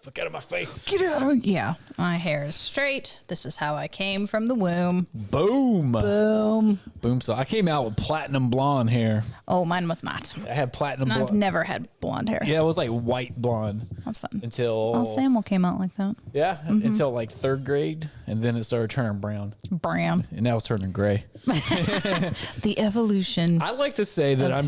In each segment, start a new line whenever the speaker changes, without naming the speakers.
Fuck out of my face.
Get out of Yeah, my hair is straight. This is how I came from the womb.
Boom.
Boom.
Boom. So I came out with platinum blonde hair.
Oh, mine was not.
I had platinum blonde.
I've never had blonde hair.
Yeah, it was like white blonde.
That's fun.
Until...
Oh, Samuel came out like that.
Yeah, until like 3rd grade. And then it started turning brown.
Brown.
And now it's turning gray.
The evolution.
I like to say that I'm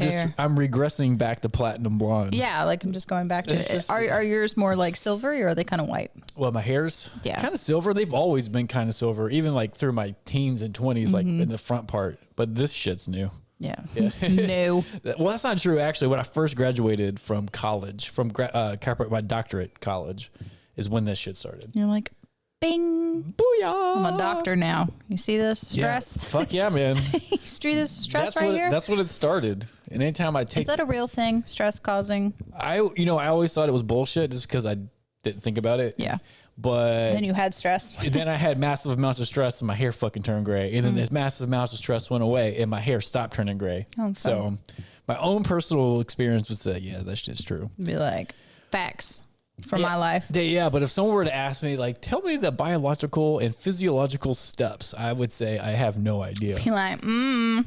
regressing back to platinum blonde.
Yeah, like I'm just going back to it. Are yours more like silvery or are they kind of white?
Well, my hair's kind of silver. They've always been kind of silver, even like through my teens and 20s, like in the front part. But this shit's new.
Yeah. No.
Well, that's not true. Actually, when I first graduated from college, from my doctorate college, is when this shit started.
You're like, bing.
Booyah.
I'm a doctor now. You see this stress?
Yeah. Fuck yeah, man.
You see this stress here?
That's what it started. And anytime I take...
Is that a real thing? Stress causing?
I always thought it was bullshit just because I didn't think about it.
Yeah.
But
then you had stress.
Then I had massive amounts of stress and my hair fucking turned gray. And then this massive amounts of stress went away and my hair stopped turning gray.
Oh,
so my own personal experience would say, yeah, that shit's true.
Be like, facts from my life.
Yeah, but if someone were to ask me, like, tell me the biological and physiological steps, I would say I have no idea.
Be like,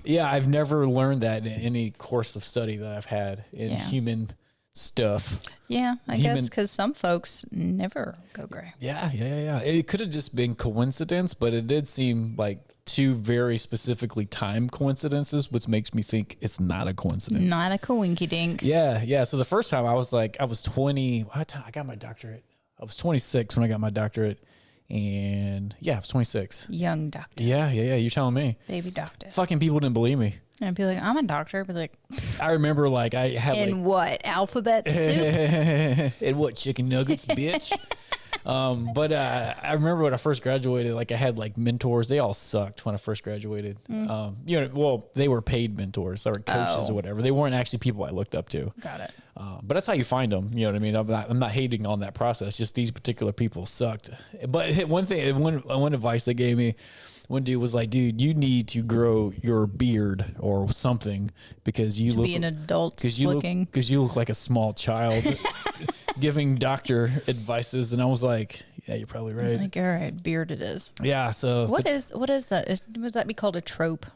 Yeah, I've never learned that in any course of study that I've had in human stuff.
Yeah, I guess because some folks never go gray.
Yeah. It could have just been coincidence, but it did seem like 2 very specifically timed coincidences, which makes me think it's not a coincidence.
Not a coinky dink.
Yeah. So the first time I was 20. What time I got my doctorate? I was 26 when I got my doctorate. And I was 26.
Young doctor.
Yeah. You're telling me.
Baby doctor.
Fucking people didn't believe me.
And I'd be like, I'm a doctor. I'd be like,
I remember like I had
in what? Alphabet soup?
And what? Chicken nuggets, bitch? But I remember when I first graduated, like I had like mentors. They all sucked when I first graduated. They were paid mentors. They were coaches or whatever. They weren't actually people I looked up to.
Got it.
But that's how you find them. You know what I mean? I'm not hating on that process. Just these particular people sucked. But one advice they gave me, one dude was like, dude, you need to grow your beard or something because you look
be an adult looking.
Because you look like a small child giving doctor advices. And I was like, yeah, you're probably right.
Like, all right, beard it is.
Yeah. So
what is that? Would that be called a trope?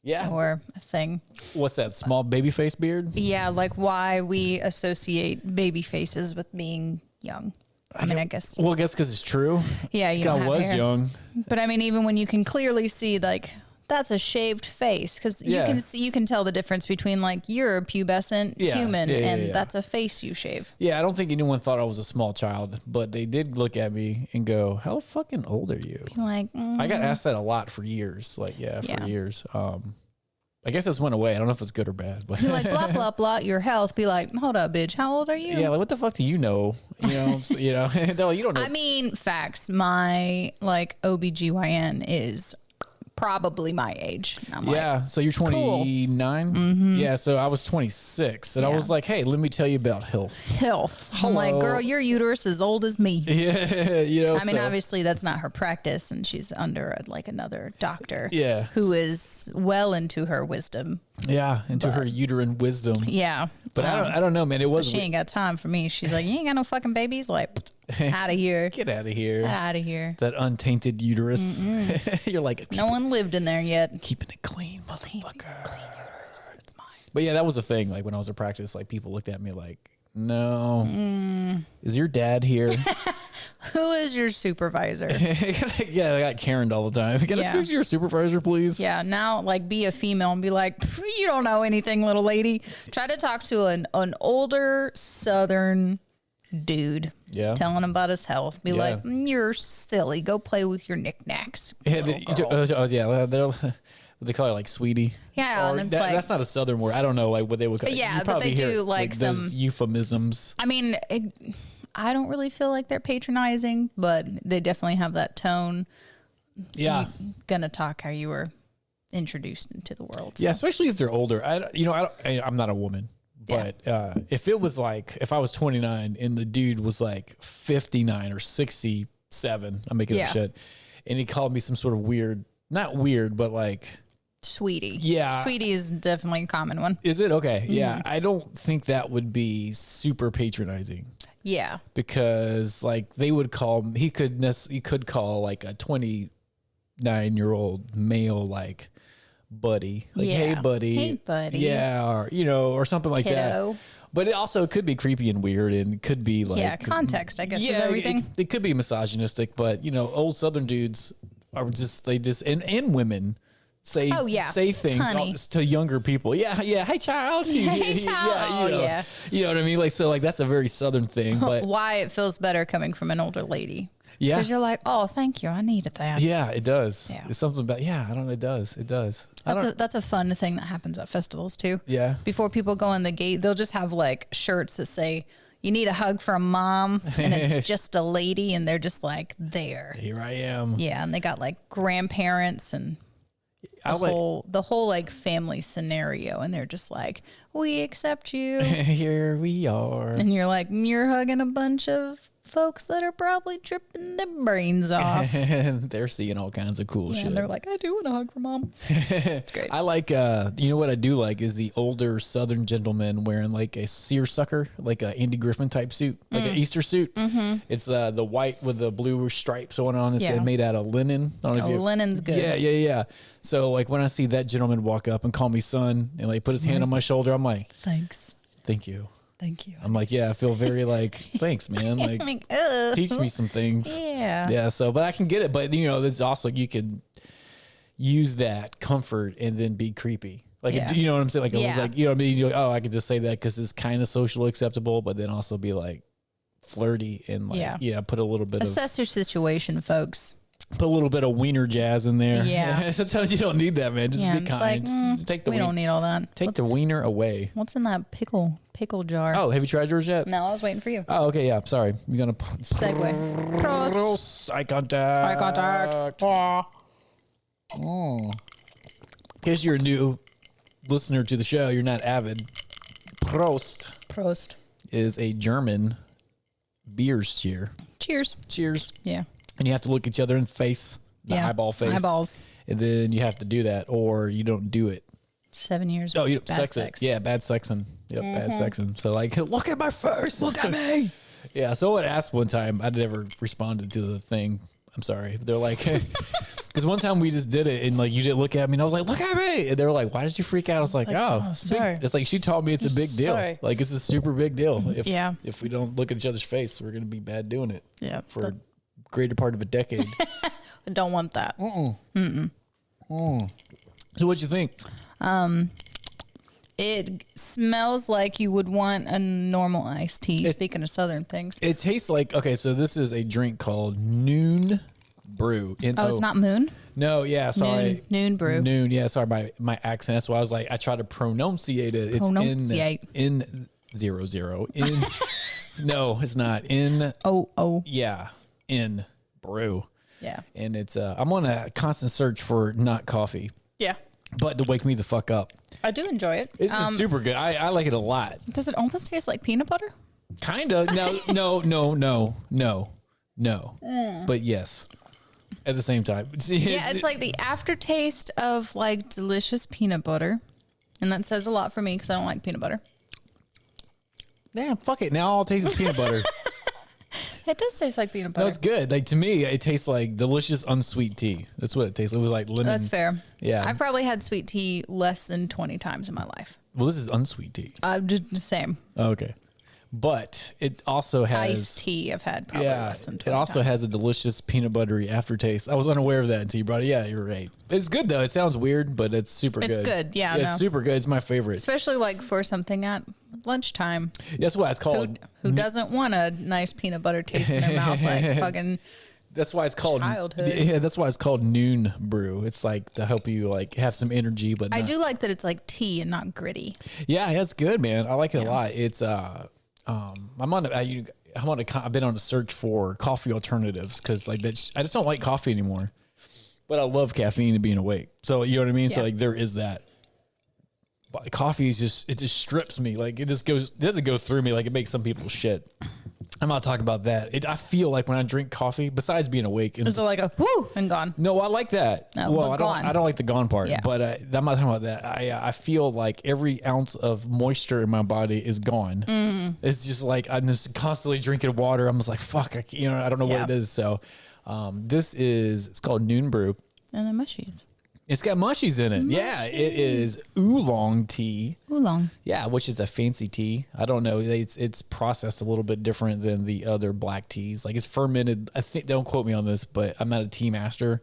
Yeah.
Or a thing?
What's that? Small baby face beard?
Yeah. Like why we associate baby faces with being young. I guess.
Well, I guess because it's true.
Yeah,
I was young.
But I mean, even when you can clearly see, like, that's a shaved face, because you can tell the difference between like you're a pubescent human and that's a face you shave.
Yeah, I don't think anyone thought I was a small child, but they did look at me and go, "How fucking old are you?"
Like,
I got asked that a lot for years. Like, for years. I guess this went away. I don't know if it's good or bad, but
you're like blah blah blah. Your health. Be like, hold up, bitch. How old are you?
Yeah, like what the fuck do you know? They're like, you don't know.
I mean, facts. My like OBGYN is probably my age. I'm like,
so you're 29?
Cool. Mm-hmm.
Yeah, so I was 26. And I was like, hey, let me tell you about health.
I'm like, girl, your uterus is old as me.
Yeah,
I mean, obviously that's not her practice, and she's under like another doctor who is well into her wisdom.
Yeah, into her uterine wisdom.
Yeah.
But I don't know, man. It was.
She ain't got time for me. She's like, you ain't got no fucking babies? Like, out of here.
Get out of here.
Get out of here.
That untainted uterus. You're like,
no one lived in there yet.
Keeping it clean, motherfucker.
Clean uterus. It's mine.
But yeah, that was the thing. Like when I was in practice, like people looked at me like, no. Is your dad here?
Who is your supervisor?
Yeah, I got Karen'd all the time. Can I speak to your supervisor, please?
Yeah, now like be a female and be like, you don't know anything, little lady. Try to talk to an older Southern dude.
Yeah.
Telling him about his health. Be like, you're silly. Go play with your knickknacks.
Yeah, they call it like sweetie.
Yeah, and it's
that's not a Southern word. I don't know like what they would call it.
Yeah, but they do like some
those euphemisms.
I mean, I don't really feel like they're patronizing, but they definitely have that tone.
Yeah.
You're gonna talk how you were introduced into the world. So.
Yeah, especially if they're older. I'm not a woman. But if it was like, if I was 29 and the dude was like 59 or 67, I'm making up shit, and he called me some sort of weird, not weird, but like
Sweetie.
Yeah.
Sweetie is definitely a common one.
Is it? Okay. Yeah. I don't think that would be super patronizing.
Yeah.
Because like they would call, he could call like a 29-year-old male like buddy. Like, hey buddy.
Hey buddy.
Yeah. Or, or something like
Kiddo.
that. But it also could be creepy and weird and could be like.
Yeah. Context, I guess, is everything.
It could be misogynistic, but old Southern dudes are and women say things to younger people. Yeah. Hey child.
Hey child. Yeah.
You know what I mean? Like, so like that's a very Southern thing, but
why it feels better coming from an older lady.
Yeah.
Because you're like, oh, thank you. I needed that.
Yeah, it does.
Yeah.
It's something about, I don't know. It does.
That's a fun thing that happens at festivals too.
Yeah.
Before people go in the gate, they'll just have like shirts that say, you need a hug from mom, and it's just a lady, and they're just like there.
Here I am.
Yeah, and they got like grandparents and the whole like family scenario, and they're just like, we accept you.
Here we are.
And you're like, you're hugging a bunch of folks that are probably tripping their brains off.
They're seeing all kinds of cool shit.
And they're like, I do want a hug from mom. It's great.
I like, what I do like is the older Southern gentleman wearing like a seersucker, like a Andy Griffin type suit, like an Easter suit. Mm-hmm. It's the white with the blue stripes on it. It's made out of linen.
Linen's good.
Yeah. So like when I see that gentleman walk up and call me son and like put his hand on my shoulder, I'm like,
thanks.
Thank you.
Thank you.
I'm like, I feel very like, thanks, man. Like, teach me some things.
Yeah.
Yeah. So, but I can get it. But, there's also, you can use that comfort and then be creepy. Like, you know what I'm saying? Like, it was like, you know what I mean? You're like, oh, I could just say that because it's kind of socially acceptable, but then also be like flirty and like, put a little bit
Assess your situation, folks.
Put a little bit of wiener jazz in there.
Yeah.
Sometimes you don't need that, man. Just be kind.
Like, we don't need all that.
Take the wiener away.
What's in that pickle jar?
Oh, have you tried yours yet?
No, I was waiting for you.
Oh, okay. Yeah. Sorry. You're going to
segue. Prost.
Eye contact.
Eye contact.
In case you're a new listener to the show, you're not avid. Prost is a German beer's cheer. Cheers.
Yeah.
And you have to look each other in the face, eyeball face.
Eyeballs.
And then you have to do that, or you don't do it.
7 years.
Oh, you sex it. Yeah, bad sexing. Yep, bad sexing. So like, look at my face.
Look at me.
Yeah, someone asked one time, I never responded to the thing. I'm sorry. They're like, because one time we just did it and like you didn't look at me and I was like, look at me. And they were like, why did you freak out? I was like, oh,
sorry.
It's like she told me it's a big deal.
Sorry.
Like it's a super big deal.
If
we don't look at each other's face, we're going to be bad doing it.
Yeah.
For a greater part of a decade.
I don't want that.
So what'd you think?
It smells like you would want a normal iced tea. Speaking of Southern things,
it tastes like, okay, so this is a drink called NoonBrew.
It's not Moon?
No, yeah, sorry.
NoonBrew.
Noon, yeah, sorry, my accent. That's why I was like, I try to pronunciate it. It's in 00. No, it's not. Yeah, in brew.
Yeah.
And it's, I'm on a constant search for not coffee.
Yeah.
But to wake me the fuck up.
I do enjoy it.
It's super good. I like it a lot.
Does it almost taste like peanut butter?
Kind of. No. But yes. At the same time.
It's like the aftertaste of like delicious peanut butter. And that says a lot for me because I don't like peanut butter.
Damn, fuck it. Now all it tastes is peanut butter.
It does taste like peanut butter.
No, it's good. Like to me, it tastes like delicious unsweet tea. That's what it tastes like. It was like lemon.
That's fair.
Yeah.
I've probably had sweet tea less than 20 times in my life.
Well, this is unsweet tea.
Just the same.
Okay. But it also has
iced tea I've had probably less than 20
It also
times.
has a delicious peanut buttery aftertaste. I was unaware of that until you brought it. Yeah, you're right. It's good though. It sounds weird, but it's super good.
It's good. Yeah,
it's super good. It's my favorite.
Especially like for something at lunchtime.
That's why it's called.
Who doesn't want a nice peanut butter taste in their mouth like fucking
That's why it's called
childhood.
Yeah, that's why it's called NoonBrew. It's like to help you like have some energy, but
I do like that it's like tea and not gritty.
Yeah, it's good, man. I like it a lot. It's I've been on a search for coffee alternatives because like that I just don't like coffee anymore. But I love caffeine and being awake. So you know what I mean? Yeah. So like there is that. But coffee is just strips me. Like it doesn't go through me like it makes some people shit. I'm not talking about that. I feel like when I drink coffee, besides being awake,
it's like a whoo and gone.
No, I like that.
No,
well,
but
I don't like the gone part.
Yeah.
But I'm not talking about that. I feel like every ounce of moisture in my body is gone. It's just like I'm just constantly drinking water. I'm just like fuck. I don't know what it is. So it's called NoonBrew.
And the mushies.
It's got mushies in it. Mushies. Yeah, it is oolong tea.
Oolong.
Yeah, which is a fancy tea. I don't know. It's processed a little bit different than the other black teas. Like it's fermented. I think, don't quote me on this, but I'm not a tea master.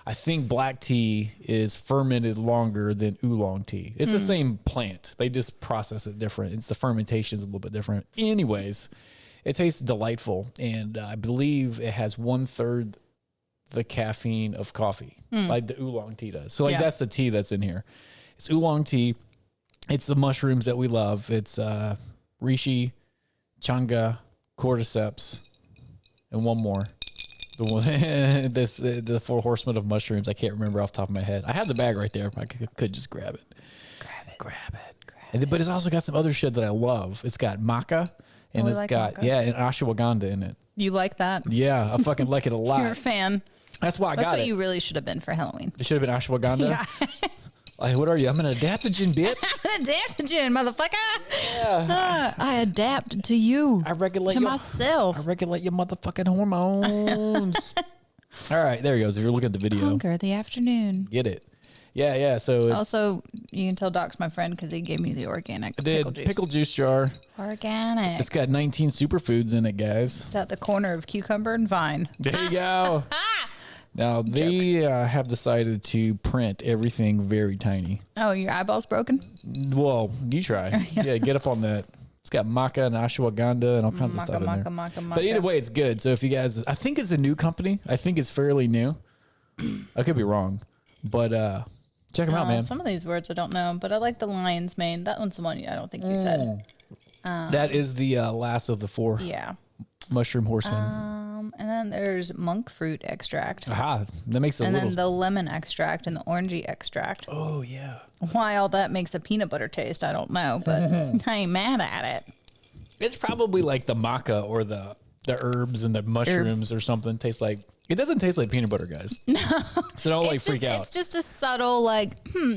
I think black tea is fermented longer than oolong tea. It's the same plant. They just process it different. It's the fermentation is a little bit different. Anyways, it tastes delightful. And I believe it has 1/3 the caffeine of coffee, like the oolong tea does. So that's the tea that's in here. It's oolong tea. It's the mushrooms that we love. It's reishi, changa, cordyceps, and one more. The 4 horsemen of mushrooms. I can't remember off the top of my head. I have the bag right there. I could just grab it. But it's also got some other shit that I love. It's got maca, and it's got maca. And ashwagandha in it.
You like that?
Yeah, I fucking like it a lot.
You're a fan.
That's why I got it.
That's what you really should have been for Halloween.
It should have been ashwagandha?
Yeah.
Like, what are you? I'm an adaptogen, bitch.
I'm an adaptogen, motherfucker. Yeah. I adapt to you.
I regulate
myself.
I regulate your motherfucking hormones. All right, there he goes. If you're looking at the video.
Conquer the afternoon.
Get it. Yeah. So
also, you can tell Doc's my friend because he gave me the organic
pickle juice jar.
Organic.
It's got 19 superfoods in it, guys.
It's at the corner of cucumber and vine.
There you go. Now, they have decided to print everything very tiny.
Oh, your eyeball's broken?
Well, you try. Yeah, get up on that. It's got maca and ashwagandha and all kinds of stuff in there.
Maca.
But either way, it's good. So if you guys, I think it's a new company. I think it's fairly new. I could be wrong. But check them out, man.
Some of these words I don't know, but I like the lion's mane. That one's the one I don't think you said.
That is the last of the 4 mushroom horsemen.
And then there's monk fruit extract.
Aha, that makes it
and then the lemon extract and the orangey extract.
Oh, yeah.
Why all that makes a peanut butter taste, I don't know, but I ain't mad at it.
It's probably like the maca or the herbs and the mushrooms or something. Tastes like, it doesn't taste like peanut butter, guys. No. So don't freak out.
It's just a subtle,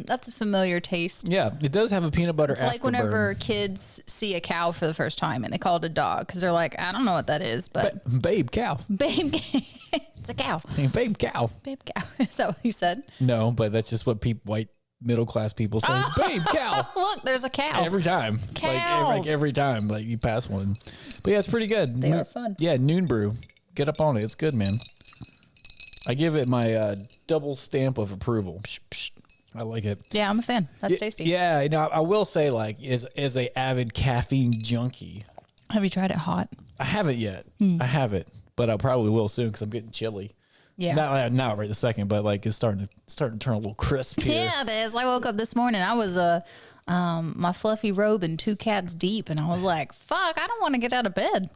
that's a familiar taste.
Yeah, it does have a peanut butter afterburn. It's like
whenever kids see a cow for the first time and they call it a dog because they're like, I don't know what that is, but
babe cow.
Babe, it's a cow.
Hey, babe cow.
Babe cow. Is that what he said?
No, but that's just what white middle class people say. Babe cow.
Look, there's a cow.
Every time.
Cows.
Every time you pass one. But yeah, it's pretty good.
They are fun.
Yeah, NoonBrew. Get up on it. It's good, man. I give it my double stamp of approval. I like it.
Yeah, I'm a fan. That's tasty.
Yeah, I will say, as a avid caffeine junkie.
Have you tried it hot?
I haven't yet. I haven't, but I probably will soon because I'm getting chilly.
Yeah.
Not right this second, but it's starting to turn a little crisp here.
Yeah, it is. I woke up this morning. I was my fluffy robe and 2 cats deep, and I was like, "Fuck, I don't want to get out of bed."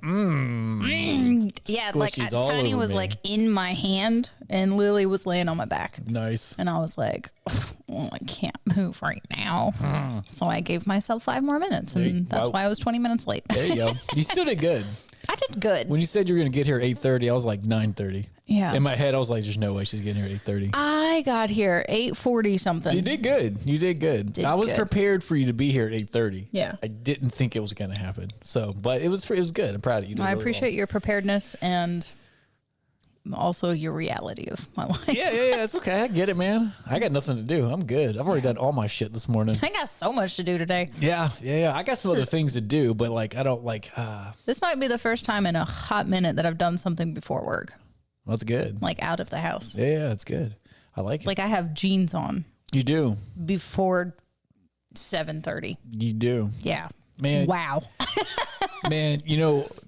Yeah, Tiny was in my hand, and Lily was laying on my back.
Nice.
And I was like, "Oh, I can't move right now." So I gave myself 5 more minutes, and that's why I was 20 minutes late.
There you go. You still did good.
I did good.
When you said you were going to get here at 8:30, I was like 9:30.
Yeah.
In my head, I was like, there's no way she's getting here at 8:30.
I got here 8:40 something.
You did good. I was prepared for you to be here at 8:30.
Yeah.
I didn't think it was going to happen. So, but it was good. I'm proud of you.
I appreciate your preparedness and also your reality of my life.
Yeah. It's okay. I get it, man. I got nothing to do. I'm good. I've already done all my shit this morning.
I got so much to do today.
Yeah. I got some other things to do, but I don't
This might be the first time in a hot minute that I've done something before work.
That's good.
Out of the house.
Yeah, it's good. I like it.
I have jeans on.
You do.
Before 7:30.
You do.
Yeah.
Man.
Wow.
Man,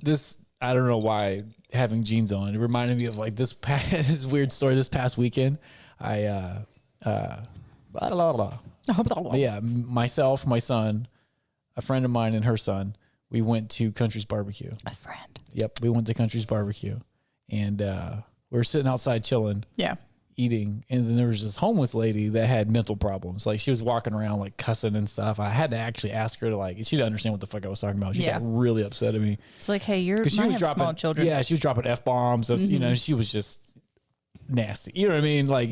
this, I don't know why having jeans on. It reminded me of this weird story this past weekend. Myself, my son, a friend of mine and her son, we went to Country's Barbecue.
A friend.
Yep. We went to Country's Barbecue and we were sitting outside chilling.
Yeah.
eating, and then there was this homeless lady that had mental problems. Like she was walking around like cussing and stuff. I had to actually ask her to like, she didn't understand what the fuck I was talking about. She got really upset at me.
It's like, hey, you're
she was dropping
small children.
Yeah, she was dropping F-bombs. You know, she was just nasty. You know what I mean? Like,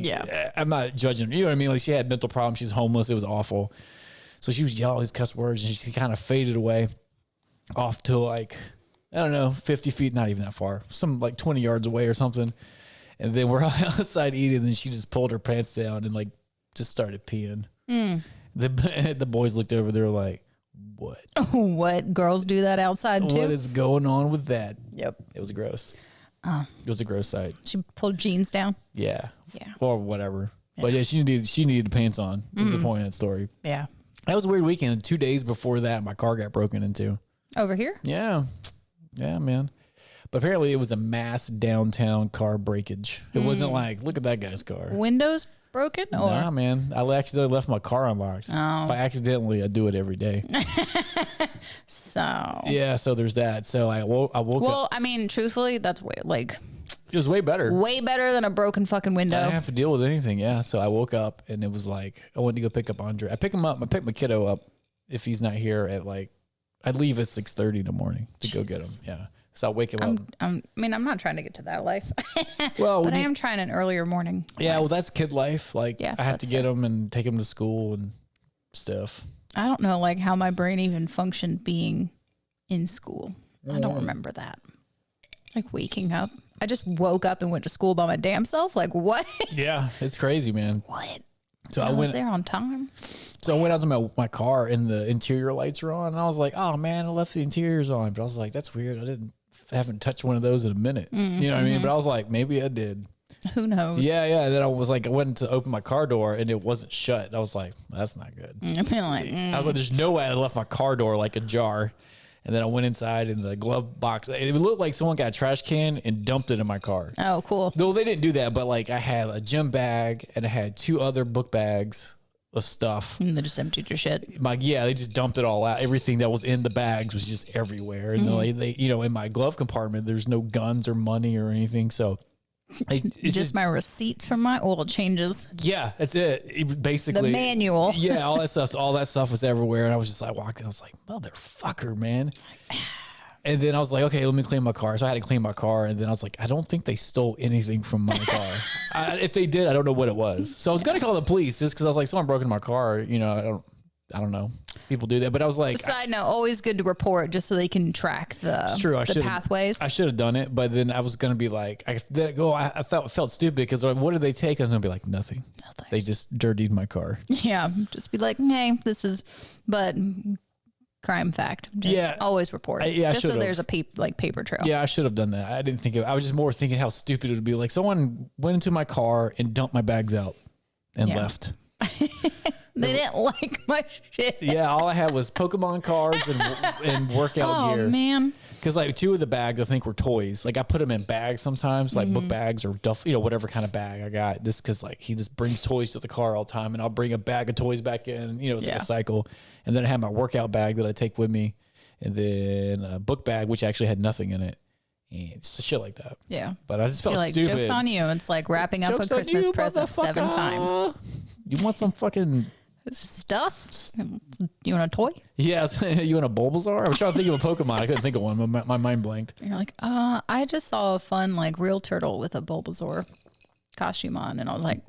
I'm not judging. You know what I mean? Like she had mental problems. She's homeless. It was awful. So she was yelling these cuss words, and she kind of faded away off to like, I don't know, 50 feet, not even that far, some like 20 yards away or something. And then we're outside eating, and she just pulled her pants down and like just started peeing. The boys looked over, they were like, what?
What? Girls do that outside too?
What is going on with that?
Yep.
It was gross. It was a gross sight.
She pulled jeans down?
Yeah.
Yeah.
Or whatever. Yeah. But yeah, she needed the pants on. That's the point of that story.
Yeah.
That was a weird weekend. 2 days before that, my car got broken into.
Over here?
Yeah. Yeah, man. But apparently it was a mass downtown car breakage. It wasn't like, look at that guy's car.
Windows broken? Or?
Nah, man. I accidentally left my car unlocked.
Oh.
By accidentally, I do it every day.
So.
Yeah, so there's that. So I woke up.
Well, I mean, truthfully, that's way, like...
It was way better.
Way better than a broken fucking window.
I didn't have to deal with anything, yeah. So I woke up, and it was like, I went to go pick up Andre. I pick him up. I pick my kiddo up if he's not here at like, I'd leave at 6:30 in the morning to go get him. Yeah. So I wake him up.
I mean, I'm not trying to get to that life.
Well,
but I am trying an earlier morning.
Yeah, well, that's kid life. Like,
yeah,
I have to get him and take him to school and stuff.
I don't know, like, how my brain even functioned being in school. I don't remember that. Like, waking up. I just woke up and went to school by my damn self. Like, what?
Yeah, it's crazy, man.
What?
So
I was there on time.
So I went out to my car, and the interior lights were on, and I was like, oh man, I left the interiors on. But I was like, that's weird. I haven't touched one of those in a minute. You know what I mean? But I was like, maybe I did.
Who knows?
Yeah, yeah. And then I was like, I went to open my car door, and it wasn't shut. I was like, that's not good.
I feel like,
I was like, there's no way I left my car door like ajar. And then I went inside in the glove box. It looked like someone got a trash can and dumped it in my car.
Oh, cool.
Though they didn't do that, but like I had a gym bag and I had 2 other book bags of stuff.
And they just emptied your shit.
They just dumped it all out. Everything that was in the bags was just everywhere. And they, you know, in my glove compartment, there's no guns or money or anything. So it's just
my receipts from my oil changes.
Yeah, that's it. Basically,
the manual.
Yeah, all that stuff. So all that stuff was everywhere, and I was just like walking. I was like, motherfucker, man. And then I was like, okay, let me clean my car. So I had to clean my car, and then I was like, I don't think they stole anything from my car. If they did, I don't know what it was. So I was gonna call the police just because I was like, someone broke into my car. You know, I don't know. People do that, but I was like,
side note, always good to report just so they can track the pathways.
I should have done it, but then I was gonna be like, I felt stupid because like, what did they take? I was gonna be like, nothing. They just dirtied my car.
Yeah, just be like, hey, but crime fact. Just always report. Just so there's a paper trail.
Yeah, I should have done that. I didn't think I was just more thinking how stupid it would be. Like someone went into my car and dumped my bags out and left.
They didn't like my shit.
Yeah, all I had was Pokemon cards and workout gear.
Oh, man.
Because like 2 of the bags I think were toys. Like I put them in bags sometimes, like book bags or duff, you know, whatever kind of bag I got. This because like he just brings toys to the car all the time, and I'll bring a bag of toys back in. You know, it's like a cycle. And then I have my workout bag that I take with me, and then a book bag which actually had nothing in it. And it's shit like that.
Yeah.
But I just felt
like,
stupid.
Joke's on you. It's like wrapping up a Christmas present 7 times.
You want some fucking
stuff? You want a toy?
Yes. You want a Bulbasaur? I was trying to think of a Pokemon. I couldn't think of one. My mind blanked.
You're like, I just saw a fun like real turtle with a Bulbasaur costume on, and I was like,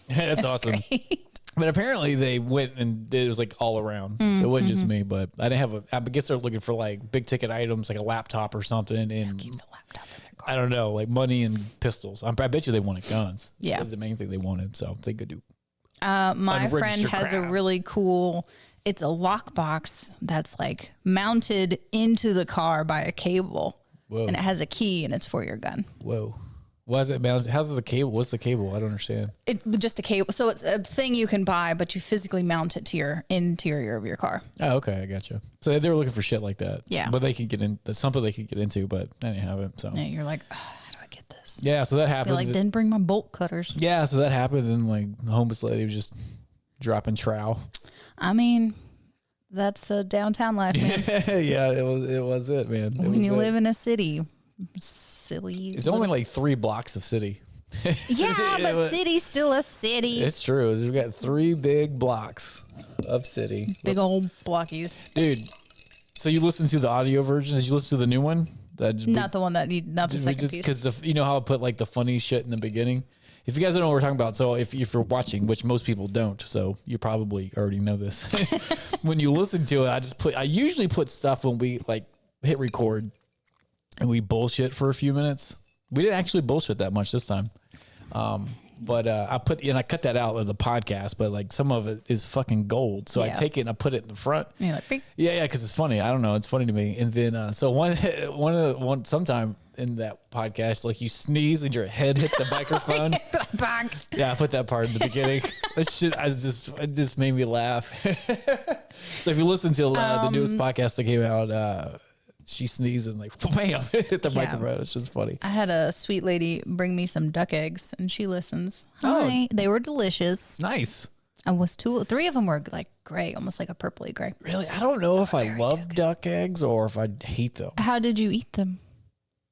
that's awesome.
Great.
But apparently they went and it was like all around. It wasn't just me, but I didn't have I guess they're looking for like big ticket items, like a laptop or something. And
who keeps a laptop in their car?
I don't know, like money and pistols. I bet you they wanted guns.
Yeah.
That's the main thing they wanted. So they could do.
My friend has a really cool, it's a lockbox that's like mounted into the car by a cable. Whoa. And it has a key and it's for your gun.
Whoa. Why is it mounted? How's the cable? What's the cable? I don't understand.
It's just a cable. So it's a thing you can buy, but you physically mount it to your interior of your car.
Oh, okay. I gotcha. So they were looking for shit like that.
Yeah.
But they could get in. That's something they could get into, but I didn't have it. So
yeah, you're like, how do I get this?
Yeah. So that happened.
Like, didn't bring my bolt cutters.
Yeah. So that happened. And like the homeless lady was just dropping trowel.
I mean, that's the downtown life, man.
Yeah. It was it, man.
When you live in a city. Silly.
It's only like 3 blocks of city.
Yeah, but city's still a city.
It's true. We've got 3 big blocks of city.
Big old blockies.
Dude, so you listen to the audio version? Did you listen to the new one?
Not the one that not the second piece.
Because you know how I put like the funny shit in the beginning? If you guys don't know what we're talking about, so if you're watching, which most people don't, so you probably already know this. When you listen to it, I usually put stuff when we like hit record and we bullshit for a few minutes. We didn't actually bullshit that much this time. But I cut that out of the podcast, but like some of it is fucking gold. So I take it and I put it in the front.
Yeah, like, beep.
Yeah, because it's funny. I don't know, it's funny to me. And then so sometime in that podcast, like you sneeze and your head hit the microphone.
Bang.
Yeah, I put that part in the beginning. That shit, it just made me laugh. So if you listen to the newest podcast that came out, she sneezed and like, bam, hit the microphone. It's just funny.
I had a sweet lady bring me some duck eggs, and she listens. Hi. They were delicious.
Nice.
And 3 of them were like gray, almost like a purpley gray.
Really? I don't know if I love duck eggs or if I hate them.
How did you eat them?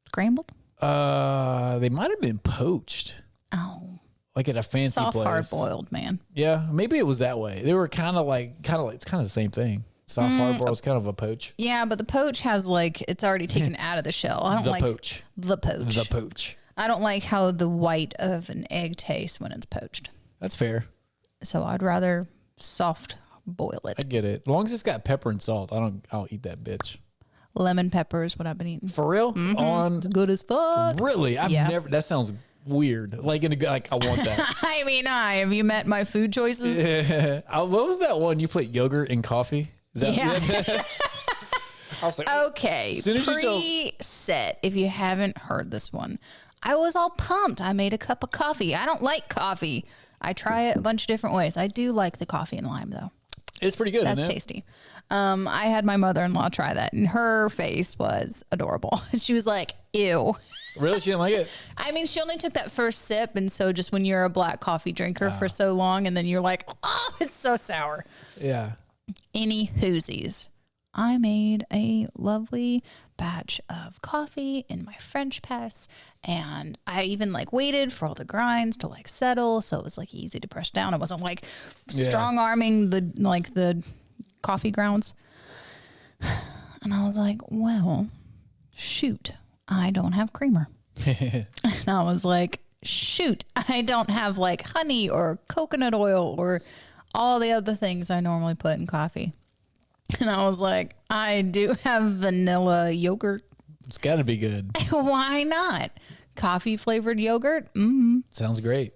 Scrambled?
They might have been poached.
Oh.
Like at a fancy
soft,
place.
hard boiled, man.
Yeah, maybe it was that way. They were kind of like it's kind of the same thing. Soft hard boiled is kind of a poach.
Yeah, but the poach has like it's already taken out of the shell. I don't like the poach. I don't like how the white of an egg tastes when it's poached.
That's fair.
So I'd rather soft boil it.
I get it. As long as it's got pepper and salt, I'll eat that bitch.
Lemon pepper is what I've been eating.
For real?
Mm-hmm. It's good as fuck.
Really? I've never. That sounds weird. Like I want that.
I mean, have you met my food choices?
Yeah. What was that one? You put yogurt in coffee? Is that
yeah.
I was like,
okay. Preset. If you haven't heard this one, I was all pumped. I made a cup of coffee. I don't like coffee. I try it a bunch of different ways. I do like the coffee and lime though.
It's pretty good.
That's tasty. I had my mother-in-law try that, and her face was adorable. She was like, "Ew."
Really? She didn't like it?
I mean, she only took that first sip, and so just when you're a black coffee drinker for so long, and then you're like, "Oh, it's so sour."
Yeah.
Any hoosies. I made a lovely batch of coffee in my French press, and I even like waited for all the grinds to like settle, so it was like easy to press down. It wasn't like strong arming the coffee grounds. And I was like, well, shoot, I don't have creamer. And I was like, shoot, I don't have like honey or coconut oil or all the other things I normally put in coffee. And I was like, I do have vanilla yogurt.
It's got to be good.
Why not? Coffee flavored yogurt?
Sounds great.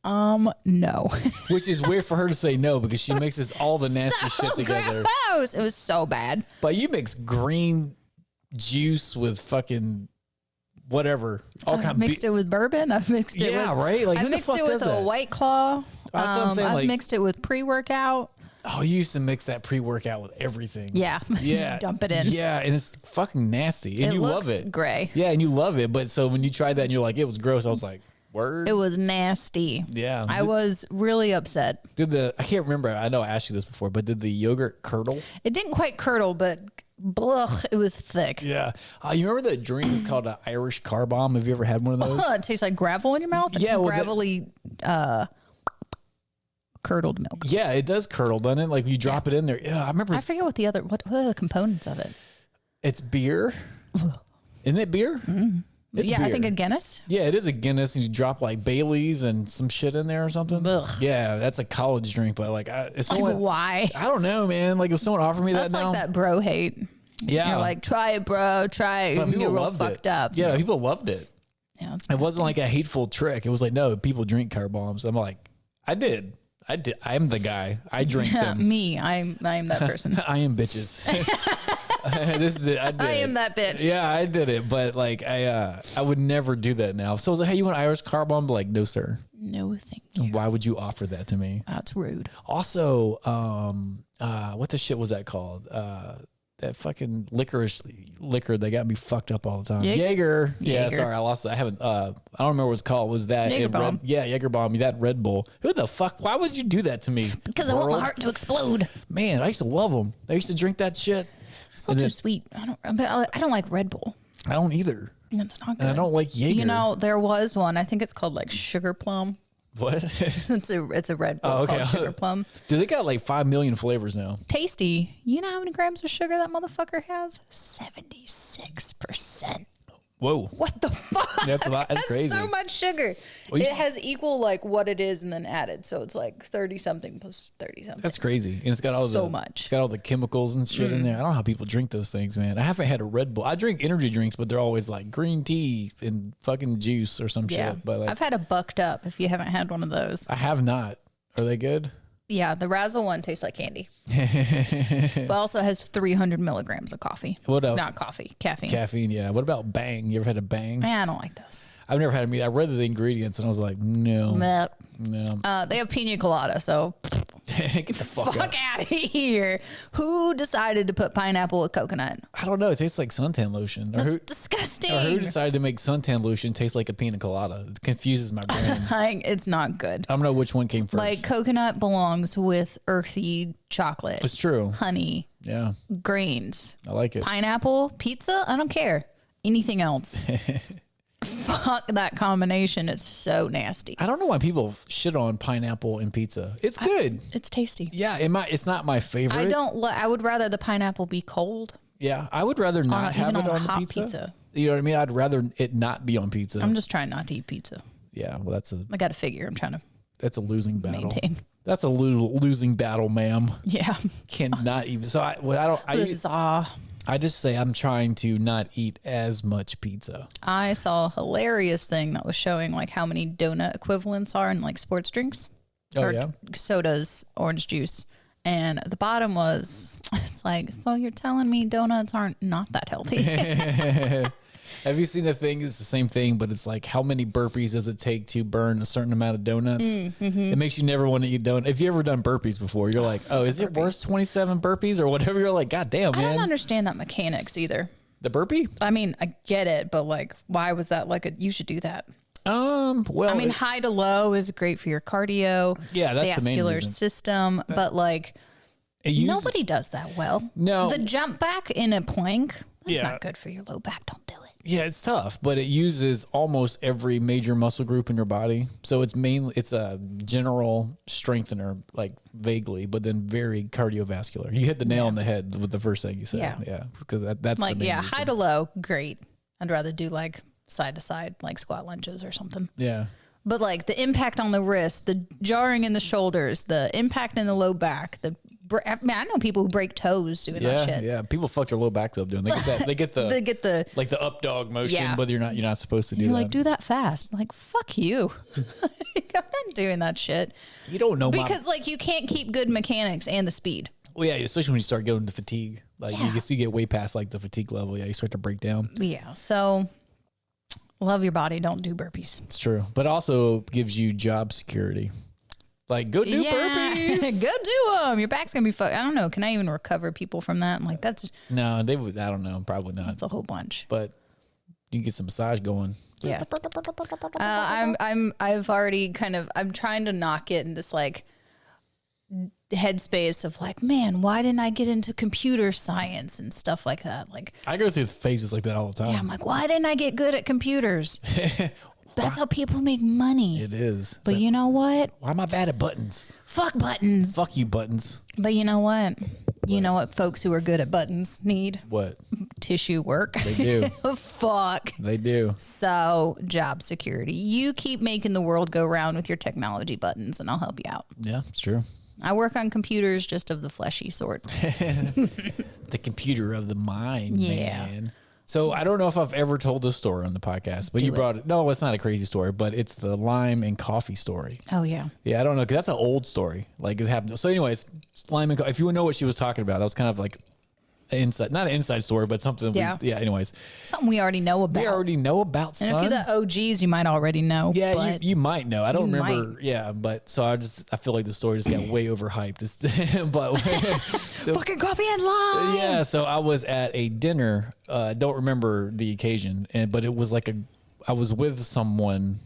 No.
Which is weird for her to say no because she mixes all the nasty shit together.
Gross. It was so bad.
But you mix green juice with fucking whatever.
I've mixed it with bourbon. I've mixed it with...
right? Like,
I mixed it with a White Claw.
That's what I'm saying.
I've mixed it with pre-workout.
Oh, you used to mix that pre-workout with everything.
Yeah. Just dump it in.
Yeah, and it's fucking nasty. And you love it.
Gray.
Yeah, and you love it. But so when you tried that and you're like, it was gross, I was like, word?
It was nasty.
Yeah.
I was really upset.
I can't remember. I know I asked you this before, but did the yogurt curdle?
It didn't quite curdle, but it was thick.
Yeah. You remember that drink is called an Irish car bomb? Have you ever had one of those?
It tastes like gravel in your mouth.
Yeah.
Gravelly, curdled milk.
Yeah, it does curdle, doesn't it? Like you drop it in there. Yeah, I remember.
I forget what are the components of it.
It's beer. Isn't it beer?
Mm-hmm. Yeah, beer. I think a Guinness.
Yeah, it is a Guinness, and you drop like Baileys and some shit in there or something.
Ugh.
Yeah, that's a college drink, but like,
why?
I don't know, man. Like if someone offered me
that's
that now.
That's like that bro hate.
Yeah.
You're like, try it, bro. Try it.
But
you're real fucked up.
Yeah, people loved it.
Yeah,
it wasn't like a hateful trick. It was like, no, people drink car bombs. I'm like, I did. I'm the guy. I drink them.
Me. I am that person.
I am bitches. I
am that bitch.
Yeah, I did it, but like I would never do that now. So I was like, hey, you want Irish car bomb? Like, no, sir.
No, thank you.
Why would you offer that to me?
That's rude.
Also, what the shit was that called? That fucking licorice liquor that got me fucked up all the time. Jaeger. Yeah, sorry, I lost that. I haven't. I don't remember what it's called. Was that
Jaeger bomb?
Jaeger bomb. That Red Bull. Who the fuck? Why would you do that to me?
Because I want my heart to explode.
Man, I used to love them. I used to drink that shit.
So too sweet. I don't like Red Bull.
I don't either.
That's not good.
And I don't like Jaeger.
You know, there was one. I think it's called like Sugar Plum.
What?
It's a Red Bull called Sugar Plum.
Dude, they got like 5 million flavors now.
Tasty. You know how many grams of sugar that motherfucker has? 76%.
Whoa.
What the fuck?
That's a lot. That's crazy.
So much sugar.
Well,
it has equal like what it is and then added. So it's like 30 something plus 30 something.
That's crazy. And it's got all
so much.
It's got all the chemicals and shit in there. I don't know how people drink those things, man. I haven't had a Red Bull. I drink energy drinks, but they're always like green tea and fucking juice or some shit. But like,
I've had a Bucked Up if you haven't had one of those.
I have not. Are they good?
Yeah, the Razzle one tastes like candy. But also has 300 milligrams of coffee.
What else?
Not coffee, caffeine.
Caffeine, yeah. What about Bang? You ever had a Bang?
I don't like those.
I've never had a meat. I read the ingredients and I was like, no.
No.
No.
They have pina colada, so
Get the fuck
out of here. Who decided to put pineapple with coconut?
I don't know. It tastes like suntan lotion.
That's disgusting.
Or who decided to make suntan lotion taste like a pina colada? It confuses my brain.
It's not good.
I don't know which one came first.
Like coconut belongs with earthy chocolate.
It's true.
Honey.
Yeah.
Grains.
I like it.
Pineapple, pizza, I don't care. Anything else. Fuck that combination. It's so nasty.
I don't know why people shit on pineapple and pizza. It's good.
It's tasty.
Yeah, it's not my favorite.
I would rather the pineapple be cold.
Yeah, I would rather not have it on the
hot
pizza. You know what I mean? I'd rather it not be on pizza.
I'm just trying not to eat pizza.
Yeah, well,
I got to figure. I'm trying to.
That's a losing battle.
Maintain.
That's a losing battle, ma'am.
Yeah.
Cannot even. So I just say I'm trying to not eat as much pizza.
I saw a hilarious thing that was showing like how many donut equivalents are in like sports drinks.
Oh, yeah?
Sodas, orange juice. And the bottom was, it's like, so you're telling me donuts aren't not that healthy?
Have you seen the thing? It's the same thing, but it's like how many burpees does it take to burn a certain amount of donuts? It makes you never want to eat donuts. If you ever done burpees before, you're like, oh, is it worth 27 burpees or whatever? You're like, God damn, man.
I don't understand that mechanics either.
The burpee?
I mean, I get it, but like, why was that like you should do that?
Well,
I mean, high to low is great for your cardio.
Yeah, that's the main
vascular
reason.
system, but like nobody does that well.
No.
The jump back in a plank, that's not good for your low back. Don't do it.
Yeah, it's tough, but it uses almost every major muscle group in your body. So it's a general strengthener, like vaguely, but then very cardiovascular. You hit the nail on the head with the first thing you said. Yeah, because that's
like,
the main reason.
High to low, great. I'd rather do like side to side, like squat lunges or something.
Yeah.
But like the impact on the wrist, the jarring in the shoulders, the impact in the low back, I know people who break toes doing that shit.
Yeah, people fuck their low backs up doing. They get that. They get the like the up dog motion, but you're not supposed to do that.
You're like, do that fast. I'm like, fuck you. I'm not doing that shit.
You don't know
because like you can't keep good mechanics and the speed.
Well, yeah, especially when you start going to fatigue. Like you get way past like the fatigue level. Yeah, you start to break down.
Yeah, so love your body. Don't do burpees.
It's true, but also gives you job security. Like, go do burpees.
Go do them. Your back's going to be fucked. I don't know. Can I even recover people from that? I'm like, that's...
No, they would. I don't know. Probably not.
That's a whole bunch.
But you can get some massage going.
Yeah. I've already I'm trying to not get in this like headspace of like, man, why didn't I get into computer science and stuff like that? Like,
I go through phases like that all the time.
Yeah, I'm like, why didn't I get good at computers? That's how people make money.
It is.
But you know what?
Why am I bad at buttons?
Fuck buttons.
Fuck you, buttons.
But you know what? You know what folks who are good at buttons need?
What?
Tissue work.
They do.
Fuck.
They do.
So, job security. You keep making the world go round with your technology buttons, and I'll help you out.
Yeah, it's true.
I work on computers just of the fleshy sort.
The computer of the mind, man. So I don't know if I've ever told this story on the podcast, but you brought it. No, it's not a crazy story, but it's the lime and coffee story.
Oh, yeah.
Yeah, I don't know, because that's an old story. Like, it happened. So anyways, lime and coffee, if you know what she was talking about, that was kind of like not an inside story, but something. Anyways.
Something we already know about.
We already know about, son.
And if you're the OGs, you might already know.
Yeah, you might know. I don't remember. Might. Yeah, but so I feel like the story just got way overhyped. But
fucking coffee and lime.
Yeah, so I was at a dinner. Don't remember the occasion, but it was like I was with someone.